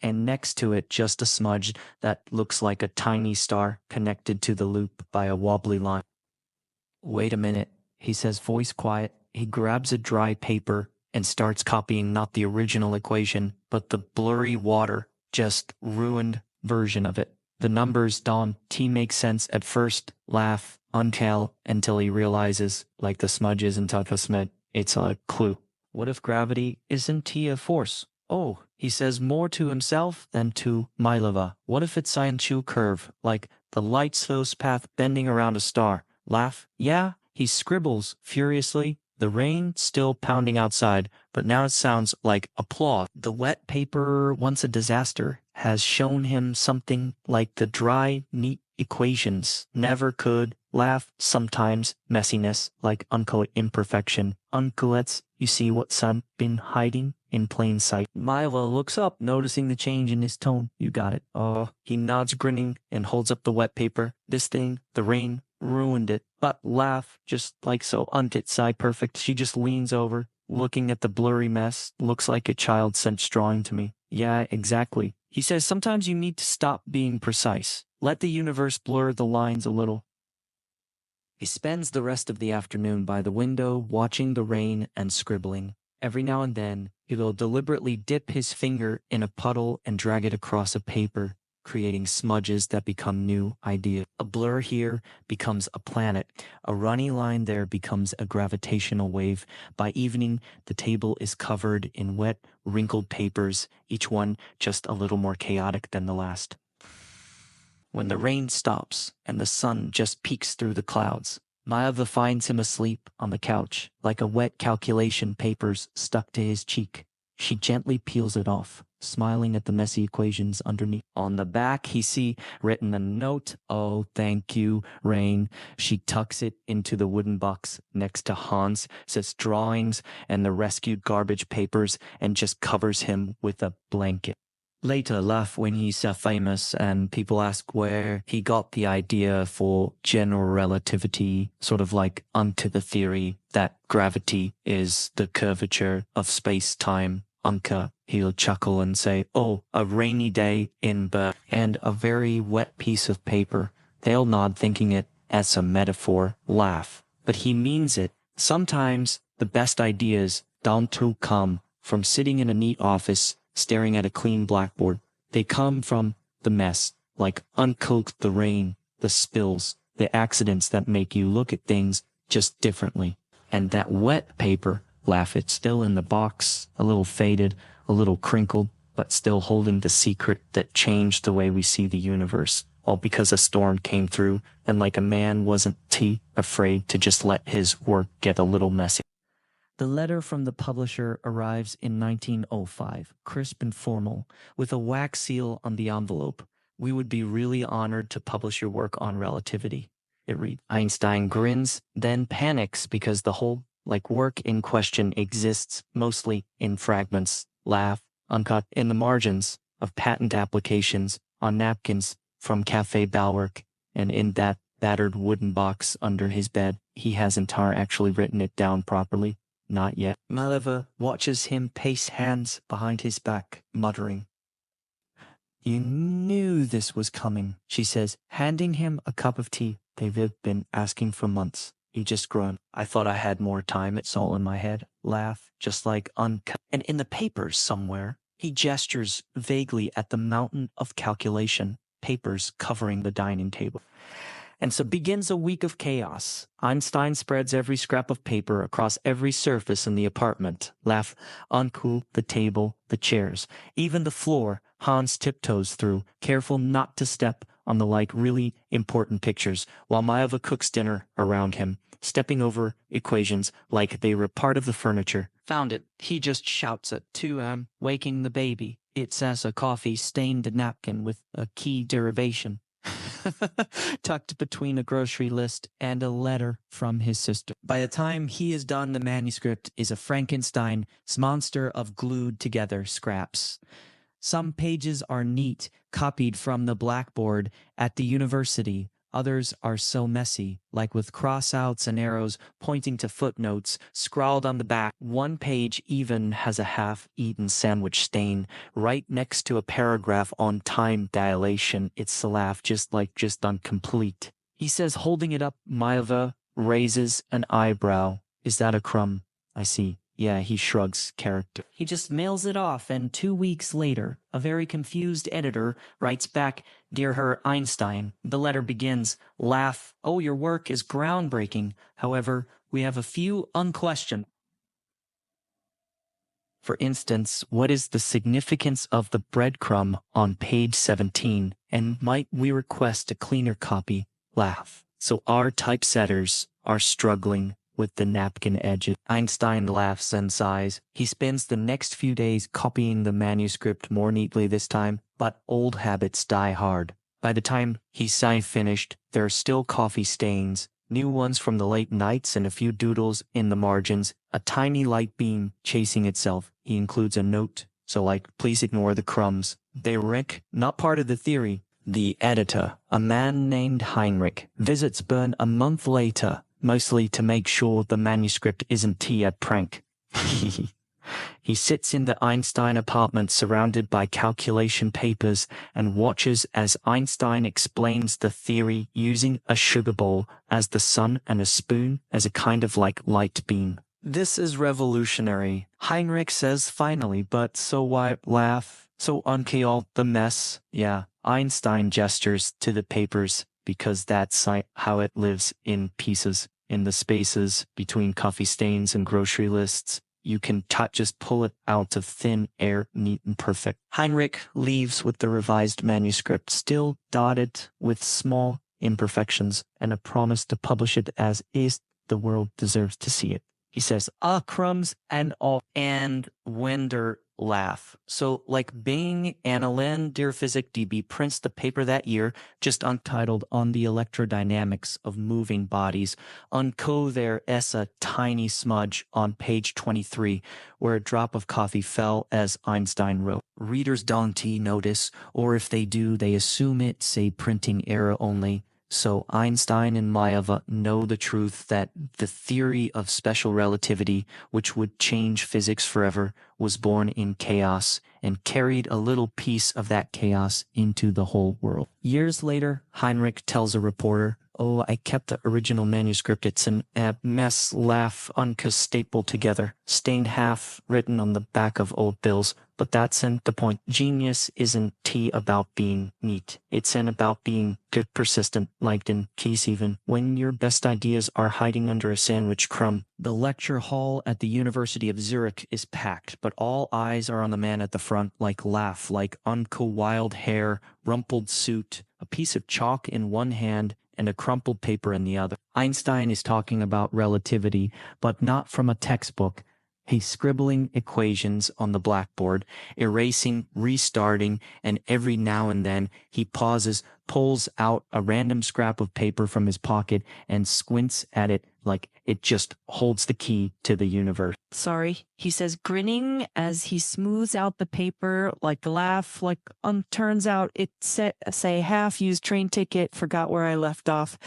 And next to it, just a smudge that looks like a tiny star connected to the loop by a wobbly line. Wait a minute, he says, voice quiet. He grabs a dry paper and starts copying not the original equation, but the blurry water, just ruined version of it. The numbers don't make sense at first. Laugh, until he realizes, like the smudge isn't a smudge, it's a clue. What if gravity isn't a force? Oh, he says more to himself than to Mylova. What if it's a curve, like the light's path bending around a star? Laugh, yeah, he scribbles furiously. The rain still pounding outside, but now it sounds like applause. The wet paper, once a disaster, has shown him something like the dry, neat equations never could. Laugh, sometimes messiness, like uncle imperfection. Uncle's, you see what son been hiding in plain sight. Myla looks up, noticing the change in his tone. You got it. He nods, grinning, and holds up the wet paper. This thing, the rain, ruined it. But laugh, just like so untit perfect. She just leans over, looking at the blurry mess. Looks like a child sent drawing to me. Yeah, exactly. He says sometimes you need to stop being precise. Let the universe blur the lines a little. He spends the rest of the afternoon by the window, watching the rain and scribbling. Every now and then, he'll deliberately dip his finger in a puddle and drag it across a paper, creating smudges that become new ideas. A blur here becomes a planet. A runny line there becomes a gravitational wave. By evening, the table is covered in wet, wrinkled papers, each one just a little more chaotic than the last. When the rain stops and the sun just peeks through the clouds, Maeva finds him asleep on the couch, like a wet calculation papers stuck to his cheek. She gently peels it off, smiling at the messy equations underneath. On the back, he see written a note. Oh, thank you, Rain. She tucks it into the wooden box next to Hans, says drawings and the rescued garbage papers, and just covers him with a blanket. Later, laugh when he's famous and people ask where he got the idea for general relativity, sort of like onto the theory that gravity is the curvature of space-time. Unca, he'll chuckle and say, oh, a rainy day in Berlin and a very wet piece of paper. They'll nod thinking it as a metaphor, laugh. But he means it. Sometimes the best ideas don't come from sitting in a neat office staring at a clean blackboard. They come from the mess, like uncooked the rain, the spills, the accidents that make you look at things just differently. And that wet paper, laugh, it's still in the box, a little faded, a little crinkled, but still holding the secret that changed the way we see the universe. All because a storm came through and like a man wasn't afraid to just let his work get a little messy. The letter from the publisher arrives in 1905, crisp and formal, with a wax seal on the envelope. We would be really honored to publish your work on relativity. It reads. Einstein grins, then panics because the whole work in question exists mostly in fragments, laugh, uncut in the margins of patent applications, on napkins from Cafe Balwork, and in that battered wooden box under his bed. He hasn't actually written it down properly. Not yet. Maleva watches him pace hands behind his back, muttering. You knew this was coming, she says, handing him a cup of tea. They've been asking for months. He just groaned. I thought I had more time. It's all in my head. Laugh, just like uncut. And in the papers somewhere, he gestures vaguely at the mountain of calculation, papers covering the dining table. And so begins a week of chaos. Einstein spreads every scrap of paper across every surface in the apartment. Laugh, uncool, the table, the chairs, even the floor. Hans tiptoes through, careful not to step on the really important pictures, while Maeva cooks dinner around him, stepping over equations like they were part of the furniture. Found it, he just shouts it to waking the baby. It's as a coffee-stained napkin with a key derivation. Tucked between a grocery list and a letter from his sister. By the time he is done, the manuscript is a Frankenstein monster of glued together scraps. Some pages are neat, copied from the blackboard at the university. Others are so messy, like with cross-outs and arrows pointing to footnotes scrawled on the back. One page even has a half-eaten sandwich stain right next to a paragraph on time dilation. It's a laugh just incomplete. He says, holding it up. Maeva raises an eyebrow. Is that a crumb? I see. Yeah, he shrugs character. He just mails it off, and 2 weeks later, a very confused editor writes back, Dear Herr Einstein. The letter begins, laugh, oh, your work is groundbreaking. However, we have a few unquestioned. For instance, what is the significance of the breadcrumb on page 17? And might we request a cleaner copy? Laugh. So our typesetters are struggling with the napkin edges. Einstein laughs and sighs. He spends the next few days copying the manuscript more neatly this time, but old habits die hard. By the time he's finished, there are still coffee stains, new ones from the late nights, and a few doodles in the margins, a tiny light beam chasing itself. He includes a note, so please ignore the crumbs. They Rick, not part of the theory. The editor, a man named Heinrich, visits Bern a month later, mostly to make sure the manuscript isn't a prank. He sits in the Einstein apartment surrounded by calculation papers and watches as Einstein explains the theory using a sugar bowl as the sun and a spoon as a kind of light beam. This is revolutionary, Heinrich says finally, but so why laugh? So all the mess? Yeah, Einstein gestures to the papers, because that's how it lives in pieces, in the spaces between coffee stains and grocery lists. You can just pull it out of thin air, neat and perfect. Heinrich leaves with the revised manuscript, still dotted with small imperfections, and a promise to publish it as is. The world deserves to see it. He says, ah, crumbs and all. And Wender laugh. So like being Annalen, dear physic DB prints the paper that year, just untitled On the Electrodynamics of Moving Bodies. Unco there is a tiny smudge on page 23, where a drop of coffee fell as Einstein wrote. Readers don't notice, or if they do, they assume it's a printing error only. So Einstein and Maeva know the truth that the theory of special relativity, which would change physics forever, was born in chaos and carried a little piece of that chaos into the whole world. Years later, Heinrich tells a reporter, oh, I kept the original manuscript. It's a mess, laugh, stapled together, stained half, written on the back of old bills. But that's the point. Genius isn't about being neat. It's about being good, persistent, liked in case even when your best ideas are hiding under a sandwich crumb. The lecture hall at the University of Zurich is packed, but all eyes are on the man at the front, like laugh, like wild hair, rumpled suit, a piece of chalk in one hand, and a crumpled paper in the other. Einstein is talking about relativity, but not from a textbook. He's scribbling equations on the blackboard, erasing, restarting, and every now and then he pauses, pulls out a random scrap of paper from his pocket, and squints at it like it just holds the key to the universe. Sorry, he says, grinning as he smooths out the paper, like laugh, like turns out it's say half-used train ticket, forgot where I left off.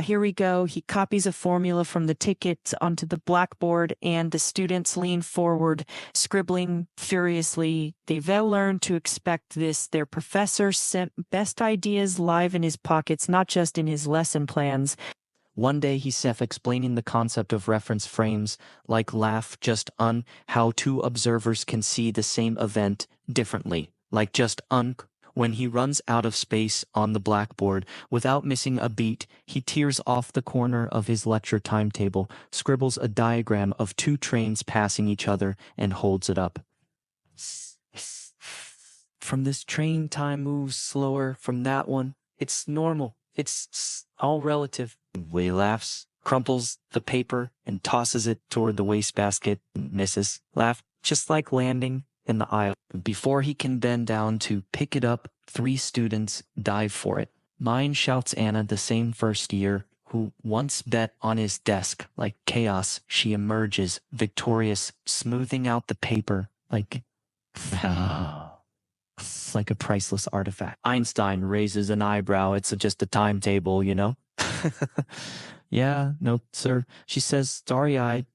Here we go. He copies a formula from the ticket onto the blackboard, and the students lean forward, scribbling furiously. They've all learned to expect this. Their professor sent best ideas live in his pockets, not just in his lesson plans. One day he's explaining the concept of reference frames, like laugh just how two observers can see the same event differently, like just when he runs out of space on the blackboard, without missing a beat, he tears off the corner of his lecture timetable, scribbles a diagram of two trains passing each other, and holds it up. From this train, time moves slower. From that one, it's normal. It's all relative. He laughs, crumples the paper, and tosses it toward the wastebasket. Misses. Laugh, just like landing in the aisle. Before he can bend down to pick it up, 3 students dive for it. Mine, shouts Anna, the same first year, who once bet on his desk. Like chaos, she emerges, victorious, smoothing out the paper like like a priceless artifact. Einstein raises an eyebrow. It's just a timetable, you know? Yeah, no, sir. She says, sorry,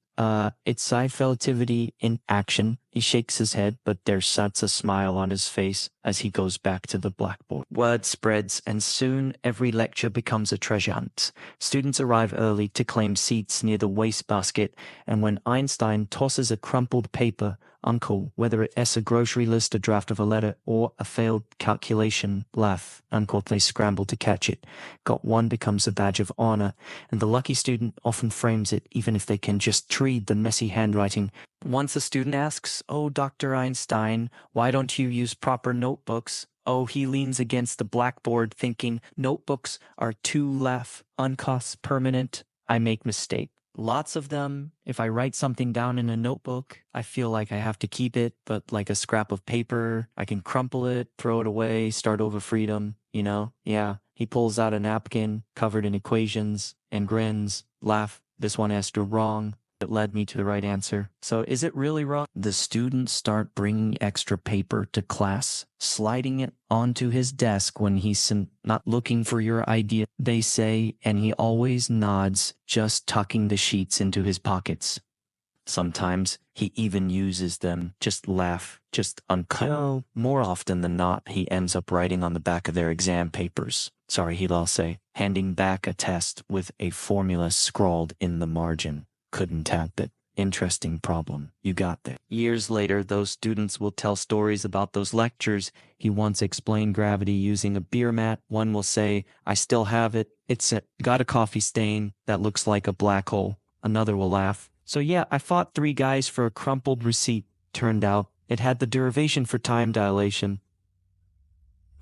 it's relativity in action. He shakes his head, but there's such a smile on his face as he goes back to the blackboard. Word spreads, and soon every lecture becomes a treasure hunt. Students arrive early to claim seats near the wastebasket, and when Einstein tosses a crumpled paper, uncle, whether it's a grocery list, a draft of a letter, or a failed calculation, laugh, uncle, they scramble to catch it. Got one becomes a badge of honor, and the lucky student often frames it, even if they can just read the messy handwriting. Once a student asks, oh, Dr. Einstein, why don't you use proper notebooks? Oh, he leans against the blackboard thinking, notebooks are too uncost permanent. I make mistake. Lots of them. If I write something down in a notebook, I feel like I have to keep it, but like a scrap of paper, I can crumple it, throw it away, start over freedom, you know? Yeah. He pulls out a napkin covered in equations and grins, laugh. This one asked you wrong. It led me to the right answer. So is it really wrong? The students start bringing extra paper to class, sliding it onto his desk when he's not looking for your idea, they say, and he always nods, just tucking the sheets into his pockets. Sometimes he even uses them, just laugh, just uncut. More often than not, he ends up writing on the back of their exam papers. Sorry, he'll say, handing back a test with a formula scrawled in the margin. Couldn't tap it. Interesting problem. You got that. Years later, those students will tell stories about those lectures. He once explained gravity using a beer mat. One will say, I still have it. Got a coffee stain that looks like a black hole. Another will laugh. So yeah, I fought 3 guys for a crumpled receipt. Turned out it had the derivation for time dilation.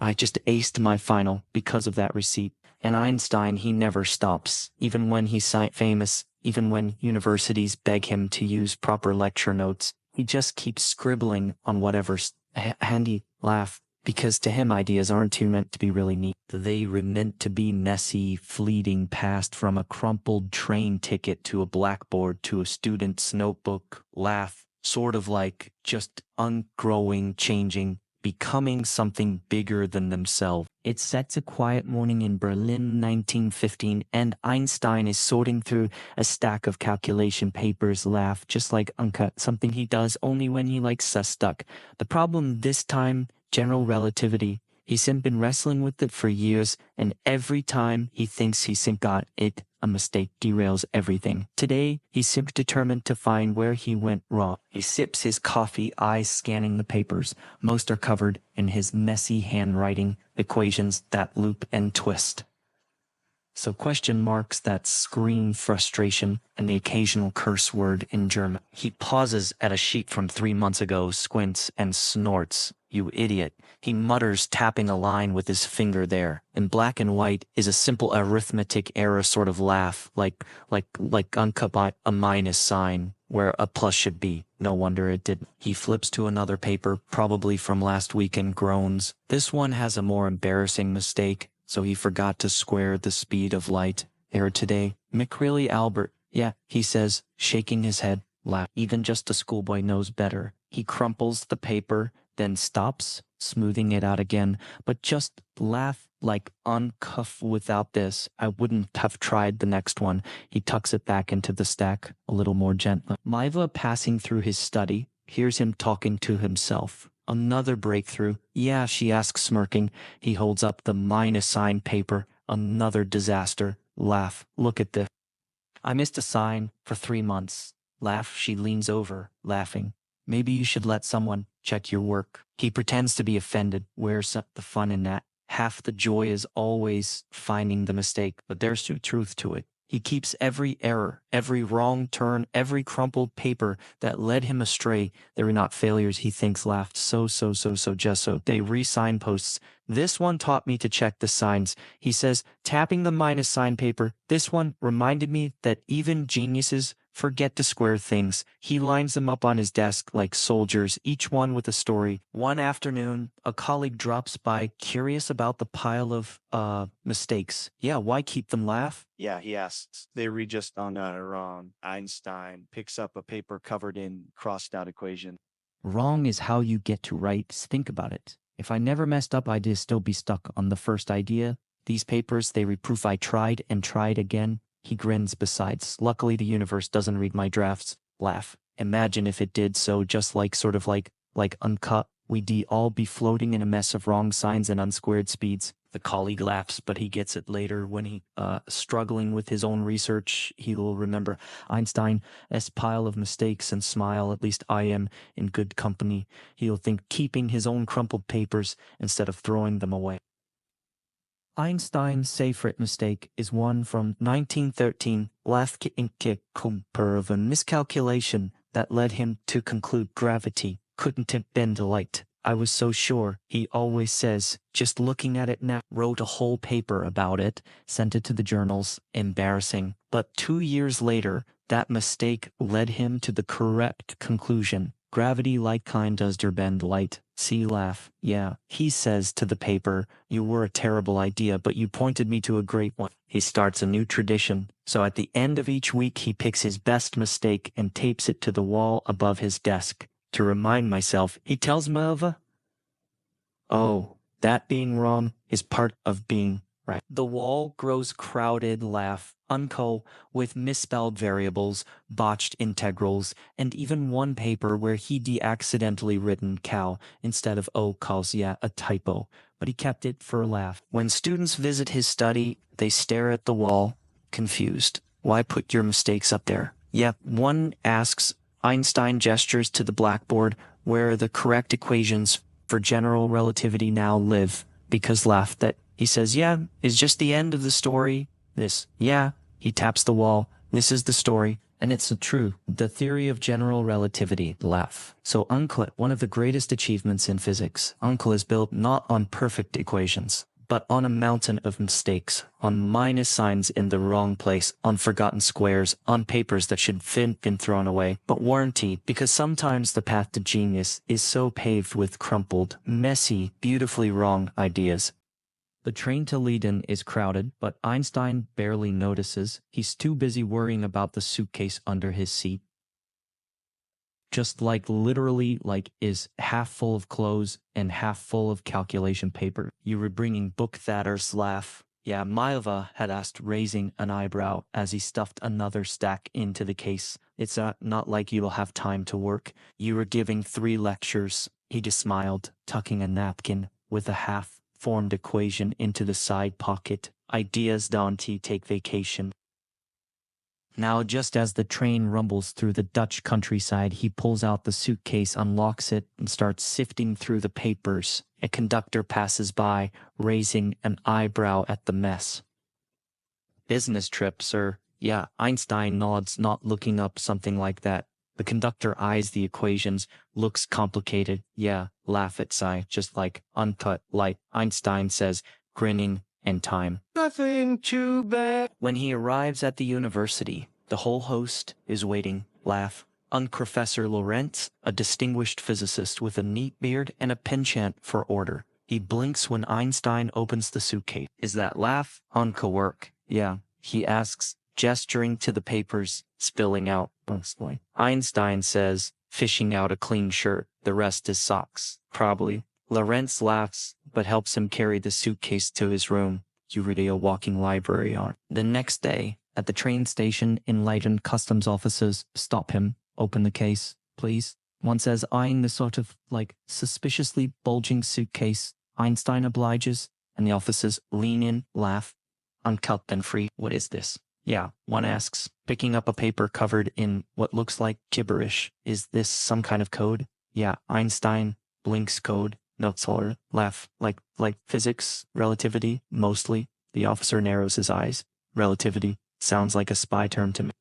I just aced my final because of that receipt. And Einstein, he never stops, even when he's famous, even when universities beg him to use proper lecture notes. He just keeps scribbling on whatever's handy. Laugh. Because to him, ideas aren't meant to be really neat. They were meant to be messy, fleeting, passed from a crumpled train ticket to a blackboard to a student's notebook. Laugh. Sort of like just ungrowing, changing, becoming something bigger than themselves. It's set to quiet morning in Berlin, 1915, and Einstein is sorting through a stack of calculation papers. Laugh. Just like uncut, something he does only when he likes stuck. The problem this time, general relativity. He's been wrestling with it for years, and every time he thinks he's got it, a mistake derails everything. Today, he's determined to find where he went wrong. He sips his coffee, eyes scanning the papers. Most are covered in his messy handwriting, equations that loop and twist. So question marks that scream frustration and the occasional curse word in German. He pauses at a sheet from 3 months ago, squints, and snorts. You idiot. He mutters, tapping a line with his finger there. In black and white is a simple arithmetic error sort of laugh, like uncut by a minus sign, where a plus should be. No wonder it didn't. He flips to another paper, probably from last week, and groans. This one has a more embarrassing mistake. So he forgot to square the speed of light. Error today. McReally Albert. Yeah, he says, shaking his head. Laugh. Even just a schoolboy knows better. He crumples the paper, then stops, smoothing it out again. But just laugh like uncuff. Without this, I wouldn't have tried the next one. He tucks it back into the stack, a little more gently. Maiva, passing through his study, hears him talking to himself. Another breakthrough. Yeah, she asks, smirking. He holds up the minus sign paper. Another disaster. Laugh. Look at this. I missed a sign for 3 months. Laugh. She leans over, laughing. Maybe you should let someone check your work. He pretends to be offended. Where's the fun in that? Half the joy is always finding the mistake, but there's no truth to it. He keeps every error, every wrong turn, every crumpled paper that led him astray. They were not failures, he thinks. Laughed. Just so. They re-signposts. This one taught me to check the signs. He says, tapping the minus sign paper. This one reminded me that even geniuses forget to square things. He lines them up on his desk like soldiers, each one with a story. One afternoon, a colleague drops by, curious about the pile of mistakes. Yeah, why keep them? Laugh? Yeah, he asks. They read just on wrong. Einstein picks up a paper covered in crossed out equation. Wrong is how you get to right. Think about it. If I never messed up, I'd still be stuck on the first idea. These papers, they reproof I tried and tried again. He grins. Besides, luckily the universe doesn't read my drafts. Laugh. Imagine if it did, so just like uncut, we'd all be floating in a mess of wrong signs and unsquared speeds. The colleague laughs, but he gets it later when he, struggling with his own research. He will remember Einstein's pile of mistakes and smile. At least I am in good company. He'll think keeping his own crumpled papers instead of throwing them away. Einstein's favorite mistake is one from 1913, of a miscalculation that led him to conclude gravity couldn't bend light. I was so sure, he always says, just looking at it now. Wrote a whole paper about it, sent it to the journals. Embarrassing. But 2 years later, that mistake led him to the correct conclusion. Gravity like kind does der bend light. See, laugh. Yeah, he says to the paper, you were a terrible idea, but you pointed me to a great one. He starts a new tradition. So at the end of each week, he picks his best mistake and tapes it to the wall above his desk. To remind myself, he tells Melva, oh, that being wrong is part of being right. The wall grows crowded. Laugh. Unco, with misspelled variables, botched integrals, and even one paper where he'd accidentally written cow instead of o calls a typo, but he kept it for a laugh. When students visit his study, they stare at the wall, confused. Why put your mistakes up there? Yeah, one asks. Einstein gestures to the blackboard where the correct equations for general relativity now live, because laugh that he says, yeah, is just the end of the story. This, yeah, he taps the wall. This is the story, and it's true. The theory of general relativity. Laugh. So UNCLE, one of the greatest achievements in physics. UNCLE is built not on perfect equations, but on a mountain of mistakes, on minus signs in the wrong place, on forgotten squares, on papers that should have been thrown away, but warranty, because sometimes the path to genius is so paved with crumpled, messy, beautifully wrong ideas. The train to Leiden is crowded, but Einstein barely notices. He's too busy worrying about the suitcase under his seat. Just literally is half full of clothes and half full of calculation paper. You were bringing book thatter's laugh. Yeah, Maeva had asked, raising an eyebrow as he stuffed another stack into the case. It's not like you'll have time to work. You were giving 3 lectures. He just smiled, tucking a napkin with a half-formed equation into the side pocket. Ideas Dante take vacation. Now, just as the train rumbles through the Dutch countryside, he pulls out the suitcase, unlocks it, and starts sifting through the papers. A conductor passes by, raising an eyebrow at the mess. Business trip, sir. Yeah, Einstein nods, not looking up something like that. The conductor eyes the equations, looks complicated. Yeah, laugh at Psy, just like uncut light. Einstein says, grinning, and time. Nothing too bad. When he arrives at the university, the whole host is waiting. Laugh. Professor Lorentz, a distinguished physicist with a neat beard and a penchant for order. He blinks when Einstein opens the suitcase. Is that laugh? Work. Yeah, he asks, gesturing to the papers, spilling out. Einstein says, fishing out a clean shirt. The rest is socks. Probably. Lorentz laughs, but helps him carry the suitcase to his room. You really a walking library on. The next day, at the train station, enlightened customs officers stop him. Open the case, please. One says, eyeing the sort of, suspiciously bulging suitcase. Einstein obliges, and the officers lean in, laugh. Uncut and free. What is this? Yeah, one asks, picking up a paper covered in what looks like gibberish. Is this some kind of code? Yeah, Einstein blinks code. Notes or laugh, like physics, relativity, mostly. The officer narrows his eyes. Relativity sounds like a spy term to me.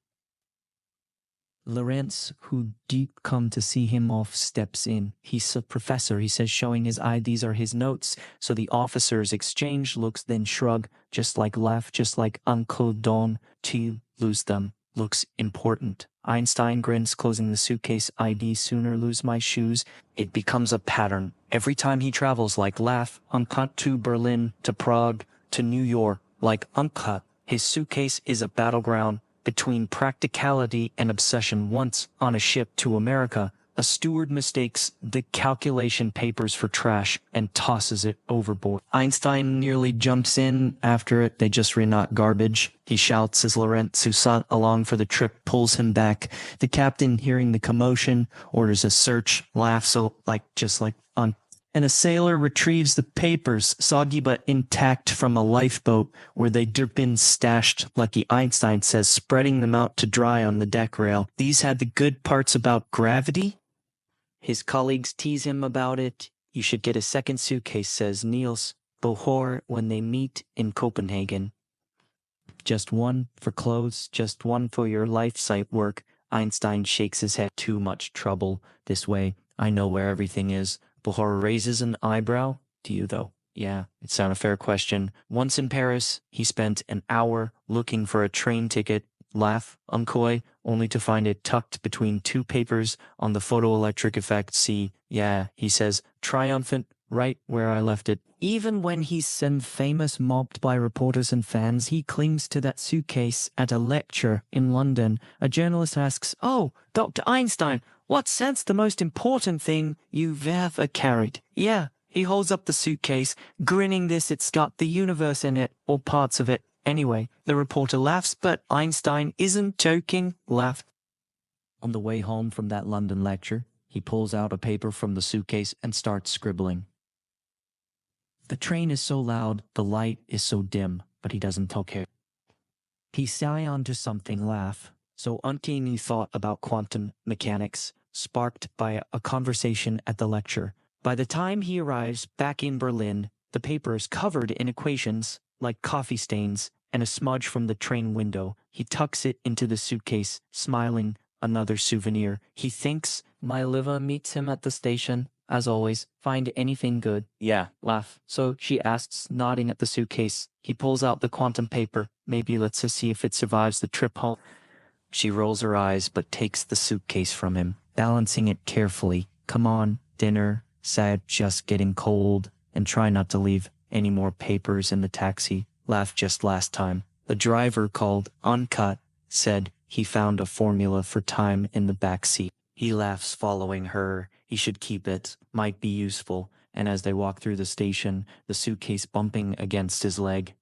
Lorentz, who deep come to see him off, steps in. He's a professor, he says, showing his eye. These are his notes. So the officers exchange looks, then shrug, just like laugh, just like Uncle Don, to lose them. Looks important. Einstein grins, closing the suitcase. ID sooner lose my shoes. It becomes a pattern. Every time he travels, laugh, uncut, to Berlin, to Prague, to New York, uncut. His suitcase is a battleground between practicality and obsession. Once, on a ship to America, a steward mistakes the calculation papers for trash and tosses it overboard. Einstein nearly jumps in after it. They just were not garbage. He shouts as Lorentz, who sat along for the trip, pulls him back. The captain, hearing the commotion, orders a search, laughs and a sailor retrieves the papers, soggy but intact, from a lifeboat where they'd been stashed. Lucky Einstein says, spreading them out to dry on the deck rail. These had the good parts about gravity. His colleagues tease him about it. You should get a second suitcase, says Niels Bohr when they meet in Copenhagen. Just one for clothes, just one for your life site work. Einstein shakes his head. Too much trouble this way. I know where everything is. Bohr raises an eyebrow. Do you, though? Yeah, it's not a fair question. Once in Paris, he spent an hour looking for a train ticket. Laugh, uncoy, only to find it tucked between 2 papers on the photoelectric effect. See, yeah, he says, triumphant, right where I left it. Even when he's some famous, mobbed by reporters and fans, he clings to that suitcase at a lecture in London. A journalist asks, "Oh, Dr. Einstein, what's that's the most important thing you've ever carried?" Yeah, he holds up the suitcase, grinning this. It's got the universe in it, or parts of it. Anyway, the reporter laughs, but Einstein isn't joking. Laugh. On the way home from that London lecture, he pulls out a paper from the suitcase and starts scribbling. The train is so loud, the light is so dim, but he doesn't care. He sigh onto something. Laugh. So uncanny thought about quantum mechanics, sparked by a conversation at the lecture. By the time he arrives back in Berlin, the paper is covered in equations, like coffee stains, and a smudge from the train window. He tucks it into the suitcase, smiling. Another souvenir. He thinks Maeva meets him at the station. as always, find anything good? Yeah, laugh. So she asks, nodding at the suitcase. He pulls out the quantum paper. Maybe let's just see if it survives the trip home. She rolls her eyes but takes the suitcase from him, balancing it carefully. Come on, dinner, sad, just getting cold, and try not to leave any more papers in the taxi. Laughed just last time. The driver called Uncut, said he found a formula for time in the back seat. He laughs following her. He should keep it, might be useful. And as they walk through the station, the suitcase bumping against his leg,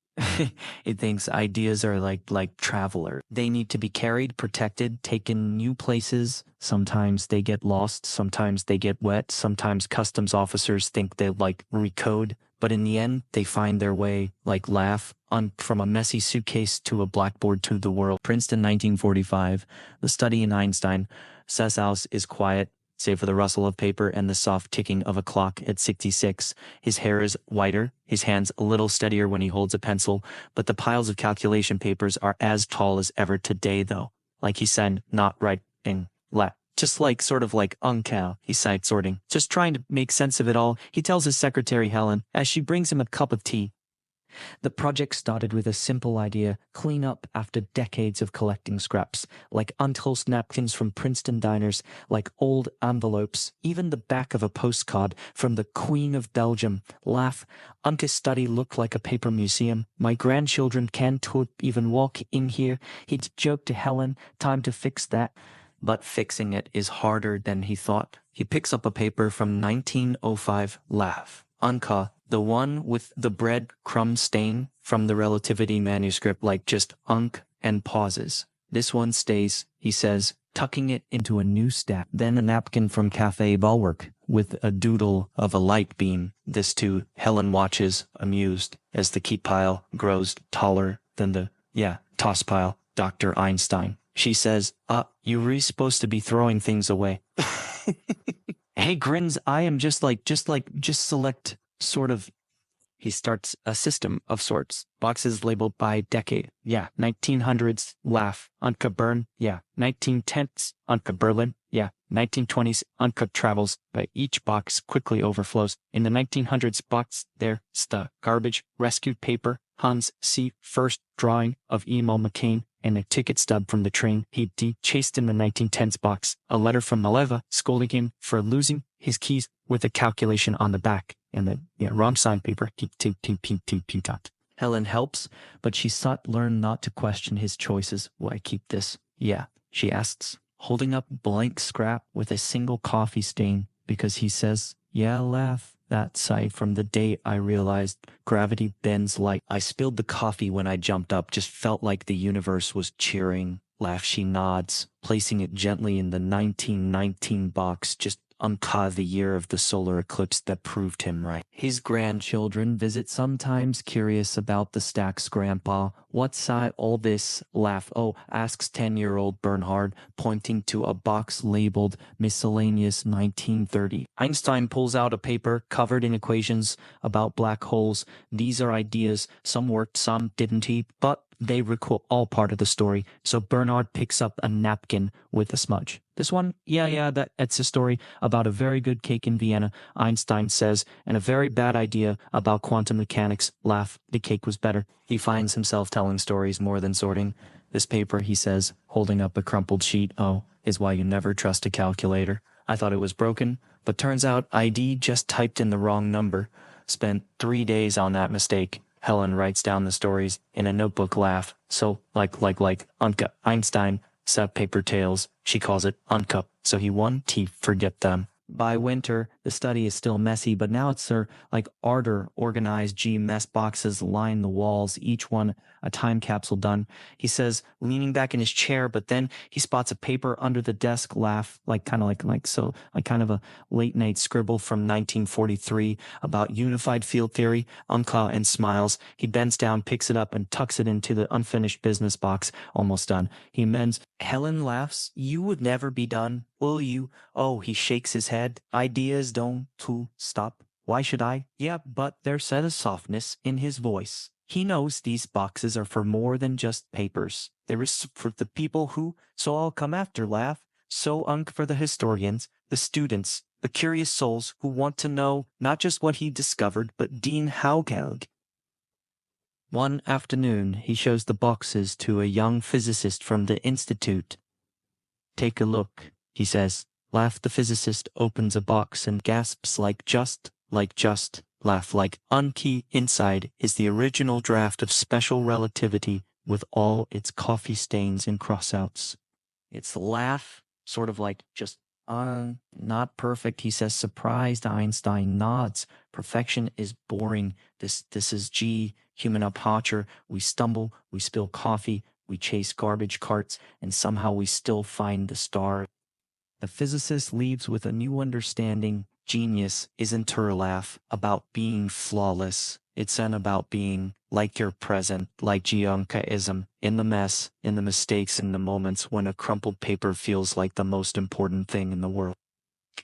it thinks ideas are like travelers. They need to be carried, protected, taken new places. Sometimes they get lost, sometimes they get wet, sometimes customs officers think they recode, but in the end they find their way, laugh, from a messy suitcase to a blackboard to the world. Princeton, 1945. The study in Einstein. Seth's house is quiet, save for the rustle of paper and the soft ticking of a clock at 66. His hair is whiter, his hands a little steadier when he holds a pencil, but the piles of calculation papers are as tall as ever today, though. Like he said, not writing, just sort of like uncal, he sighed, sorting. Just trying to make sense of it all, he tells his secretary Helen, as she brings him a cup of tea. The project started with a simple idea, clean up after decades of collecting scraps, like untold napkins from Princeton diners, like old envelopes, even the back of a postcard from the Queen of Belgium. Laugh. Uncle's study looked like a paper museum. My grandchildren can't even walk in here. He'd joke to Helen, time to fix that. But fixing it is harder than he thought. He picks up a paper from 1905. Laugh. Unca, the one with the bread crumb stain from the Relativity manuscript, just unk, and pauses. This one stays, he says, tucking it into a new stack. Then a napkin from Cafe Bulwark with a doodle of a light beam. This too, Helen watches, amused, as the key pile grows taller than the, toss pile, Dr. Einstein. She says, you were supposed to be throwing things away. Hey, grins, I am just select, sort of. He starts a system of sorts. Boxes labeled by decade. 1900s, laugh. Uncut burn. 1910s, uncut Berlin. 1920s, uncut travels. But each box quickly overflows. In the 1900s box, there's the garbage, rescued paper, Hans C. first drawing of Emil McCain, and a ticket stub from the train he'd chased in the 1910s box. A letter from Maleva scolding him for losing his keys with a calculation on the back. And the wrong sign paper. Helen helps, but she learn not to question his choices. Why keep this? She asks, holding up blank scrap with a single coffee stain, because he says, laugh. That sight from the day I realized gravity bends light. I spilled the coffee when I jumped up, just felt like the universe was cheering. Laugh, she nods, placing it gently in the 1919 box, just the year of the solar eclipse that proved him right. His grandchildren visit, sometimes curious about the stacks. Grandpa, what's all this? Laugh. Oh, asks 10-year-old Bernhard, pointing to a box labeled Miscellaneous 1930. Einstein pulls out a paper covered in equations about black holes. These are ideas. Some worked, some didn't he, but they were all part of the story. So Bernhard picks up a napkin with a smudge. This one, that's a story about a very good cake in Vienna, Einstein says, and a very bad idea about quantum mechanics. Laugh, the cake was better. He finds himself telling stories more than sorting. This paper, he says, holding up a crumpled sheet, is why you never trust a calculator. I thought it was broken, but turns out ID just typed in the wrong number. Spent 3 days on that mistake. Helen writes down the stories in a notebook. Laugh. So, Unca, Einstein, set paper tales. She calls it Uncup. So he won. Forget them. By winter, the study is still messy, but now it's order, organized mess boxes line the walls, each one a time capsule done. He says, leaning back in his chair, but then he spots a paper under the desk. Laugh, kind of a late night scribble from 1943 about unified field theory. Unca, and smiles. He bends down, picks it up, and tucks it into the unfinished business box. Almost done. He amends. Helen laughs. You would never be done, will you? Oh, he shakes his head. Ideas don't stop. Why should I? Yeah, but there's a softness in his voice. He knows these boxes are for more than just papers. There is for the people who, so I'll come after. Laugh. So for the historians, the students, the curious souls who want to know not just what he discovered, but Dean Haugeld. One afternoon, he shows the boxes to a young physicist from the institute. "Take a look," he says. Laugh. The physicist opens a box and gasps like just, laugh like unkey. Inside is the original draft of Special Relativity with all its coffee stains and crossouts. It's laugh, sort of like just, not perfect, he says, surprised. Einstein nods. Perfection is boring. This is human aperture. We stumble, we spill coffee, we chase garbage carts, and somehow we still find the star. The physicist leaves with a new understanding. Genius isn't her laugh about being flawless. It's about being like your present, like Geonkaism, in the mess, in the mistakes, in the moments when a crumpled paper feels like the most important thing in the world.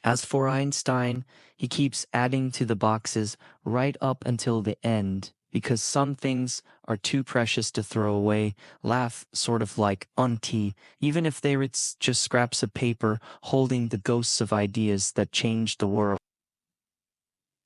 As for Einstein, he keeps adding to the boxes right up until the end, because some things are too precious to throw away. Laugh, sort of like auntie, even if they're just scraps of paper holding the ghosts of ideas that changed the world.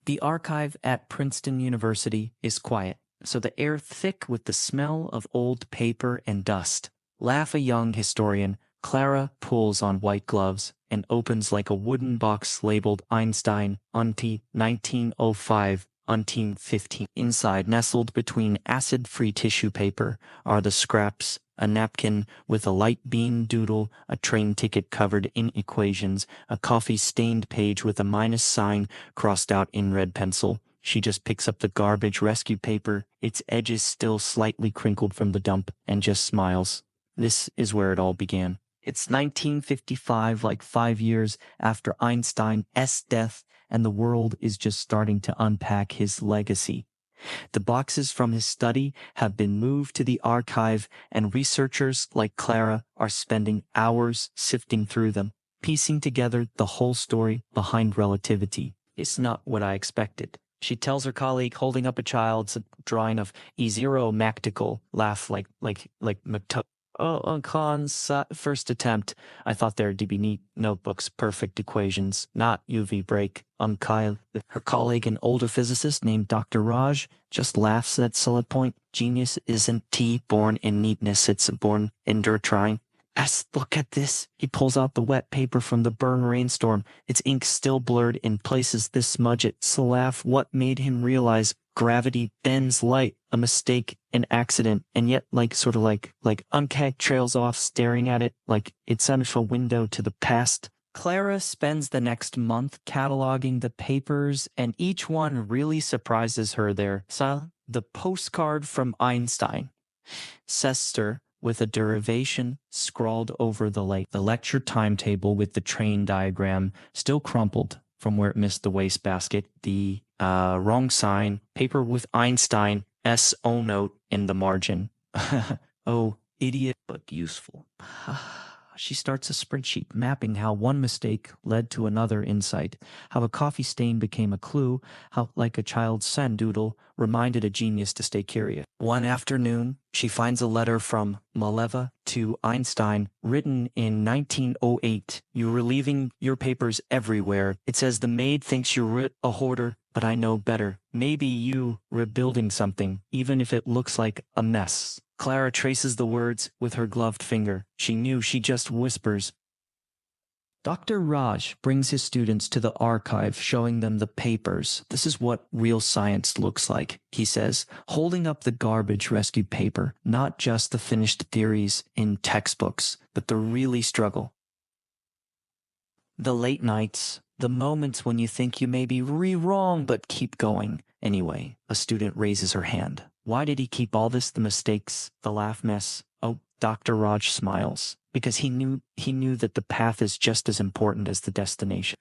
The archive at Princeton University is quiet, so the air thick with the smell of old paper and dust. Laugh, a young historian, Clara pulls on white gloves and opens like a wooden box labeled Einstein, Auntie, 1905, Auntie 15. Inside, nestled between acid-free tissue paper, are the scraps, a napkin with a light bean doodle, a train ticket covered in equations, a coffee-stained page with a minus sign crossed out in red pencil. She just picks up the garbage rescue paper, its edges still slightly crinkled from the dump, and just smiles. This is where it all began. It's 1955, like 5 years after Einstein's death, and the world is just starting to unpack his legacy. The boxes from his study have been moved to the archive, and researchers like Clara are spending hours sifting through them, piecing together the whole story behind relativity. It's not what I expected, she tells her colleague, holding up a child's drawing of E0 Mactical. Laugh like McTuck. Oh, Khan's first attempt. I thought there'd be neat notebooks, perfect equations, not UV break. Kyle, her colleague, an older physicist named Dr. Raj, just laughs at solid point. Genius isn't born in neatness, it's born in dirt trying. Look at this. He pulls out the wet paper from the burn rainstorm. Its ink still blurred in places. This smudge, it's a laugh. What made him realize gravity bends light, a mistake, an accident, and yet sort of like Uncat trails off, staring at it like it's a window to the past. Clara spends the next month cataloging the papers, and each one really surprises her there. So, the postcard from Einstein. Sester, with a derivation scrawled over the lake. The lecture timetable with the train diagram still crumpled from where it missed the wastebasket. The wrong sign, paper with Einstein, S.O. note in the margin. Oh, idiot, but useful. She starts a spreadsheet mapping how one mistake led to another insight, how a coffee stain became a clue, how, like a child's sand doodle, reminded a genius to stay curious. One afternoon, she finds a letter from Maleva to Einstein, written in 1908. "You were leaving your papers everywhere. It says the maid thinks you're a hoarder, but I know better. Maybe you were building something, even if it looks like a mess." Clara traces the words with her gloved finger. She knew. She just whispers. Dr. Raj brings his students to the archive, showing them the papers. "This is what real science looks like," he says, holding up the garbage rescue paper. Not just the finished theories in textbooks, but the really struggle. The late nights, the moments when you think you may be wrong but keep going. Anyway, a student raises her hand. Why did he keep all this? The mistakes, the laugh mess. Oh, Dr. Raj smiles, because he knew that the path is just as important as the destination.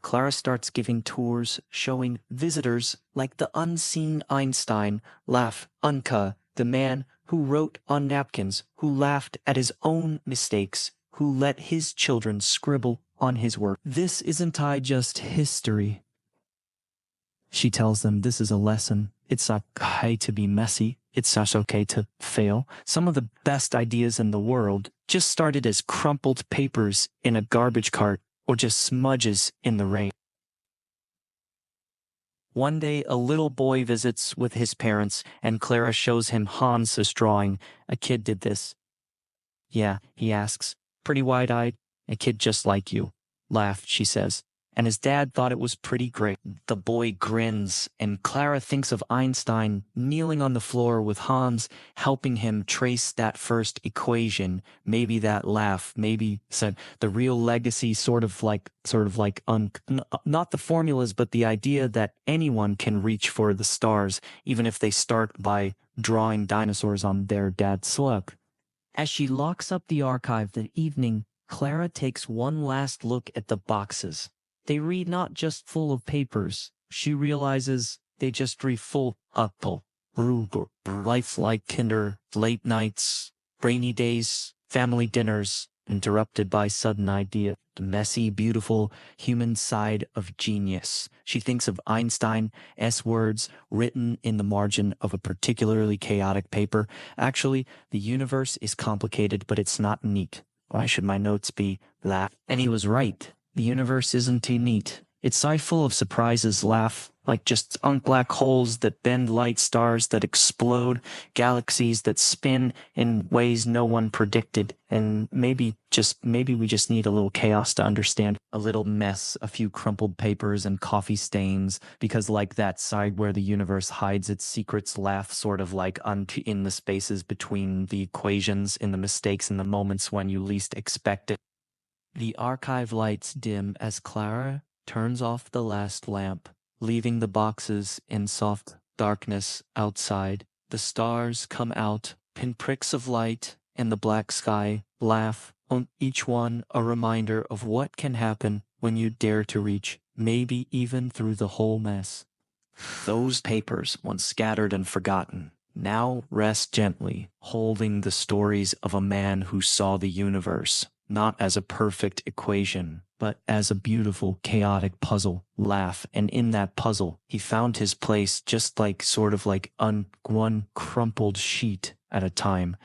Clara starts giving tours, showing visitors like the unseen Einstein. Laugh, Unka, the man who wrote on napkins, who laughed at his own mistakes, who let his children scribble on his work. "This isn't just history," she tells them. "This is a lesson. It's okay to be messy. It's just okay to fail. Some of the best ideas in the world just started as crumpled papers in a garbage cart or just smudges in the rain. One day, a little boy visits with his parents, and Clara shows him Hans's drawing. A kid did this. Yeah, he asks, pretty wide-eyed. A kid just like you. Laughed, she says. And his dad thought it was pretty great. The boy grins, and Clara thinks of Einstein kneeling on the floor with Hans, helping him trace that first equation. Maybe that laugh, maybe said the real legacy, not the formulas, but the idea that anyone can reach for the stars, even if they start by drawing dinosaurs on their dad's slug. As she locks up the archive that evening, Clara takes one last look at the boxes. They read not just full of papers. She realizes they just read full of life like Kinder, late nights, rainy days, family dinners, interrupted by sudden idea. The messy, beautiful human side of genius. She thinks of Einstein's words written in the margin of a particularly chaotic paper. Actually, the universe is complicated, but it's not neat. Why should my notes be that? And he was right. The universe isn't too neat. It's so full of surprises, laugh, like just black holes that bend light, stars that explode, galaxies that spin in ways no one predicted. And maybe we just need a little chaos to understand. A little mess, a few crumpled papers and coffee stains, because like that side where the universe hides its secrets, laugh sort of like in the spaces between the equations, in the mistakes, in the moments when you least expect it. The archive lights dim as Clara turns off the last lamp, leaving the boxes in soft darkness outside. The stars come out, pinpricks of light, and the black sky laugh, on each one a reminder of what can happen when you dare to reach, maybe even through the whole mess. Those papers, once scattered and forgotten, now rest gently, holding the stories of a man who saw the universe not as a perfect equation, but as a beautiful, chaotic puzzle. Laugh, and in that puzzle, he found his place, just like one crumpled sheet at a time.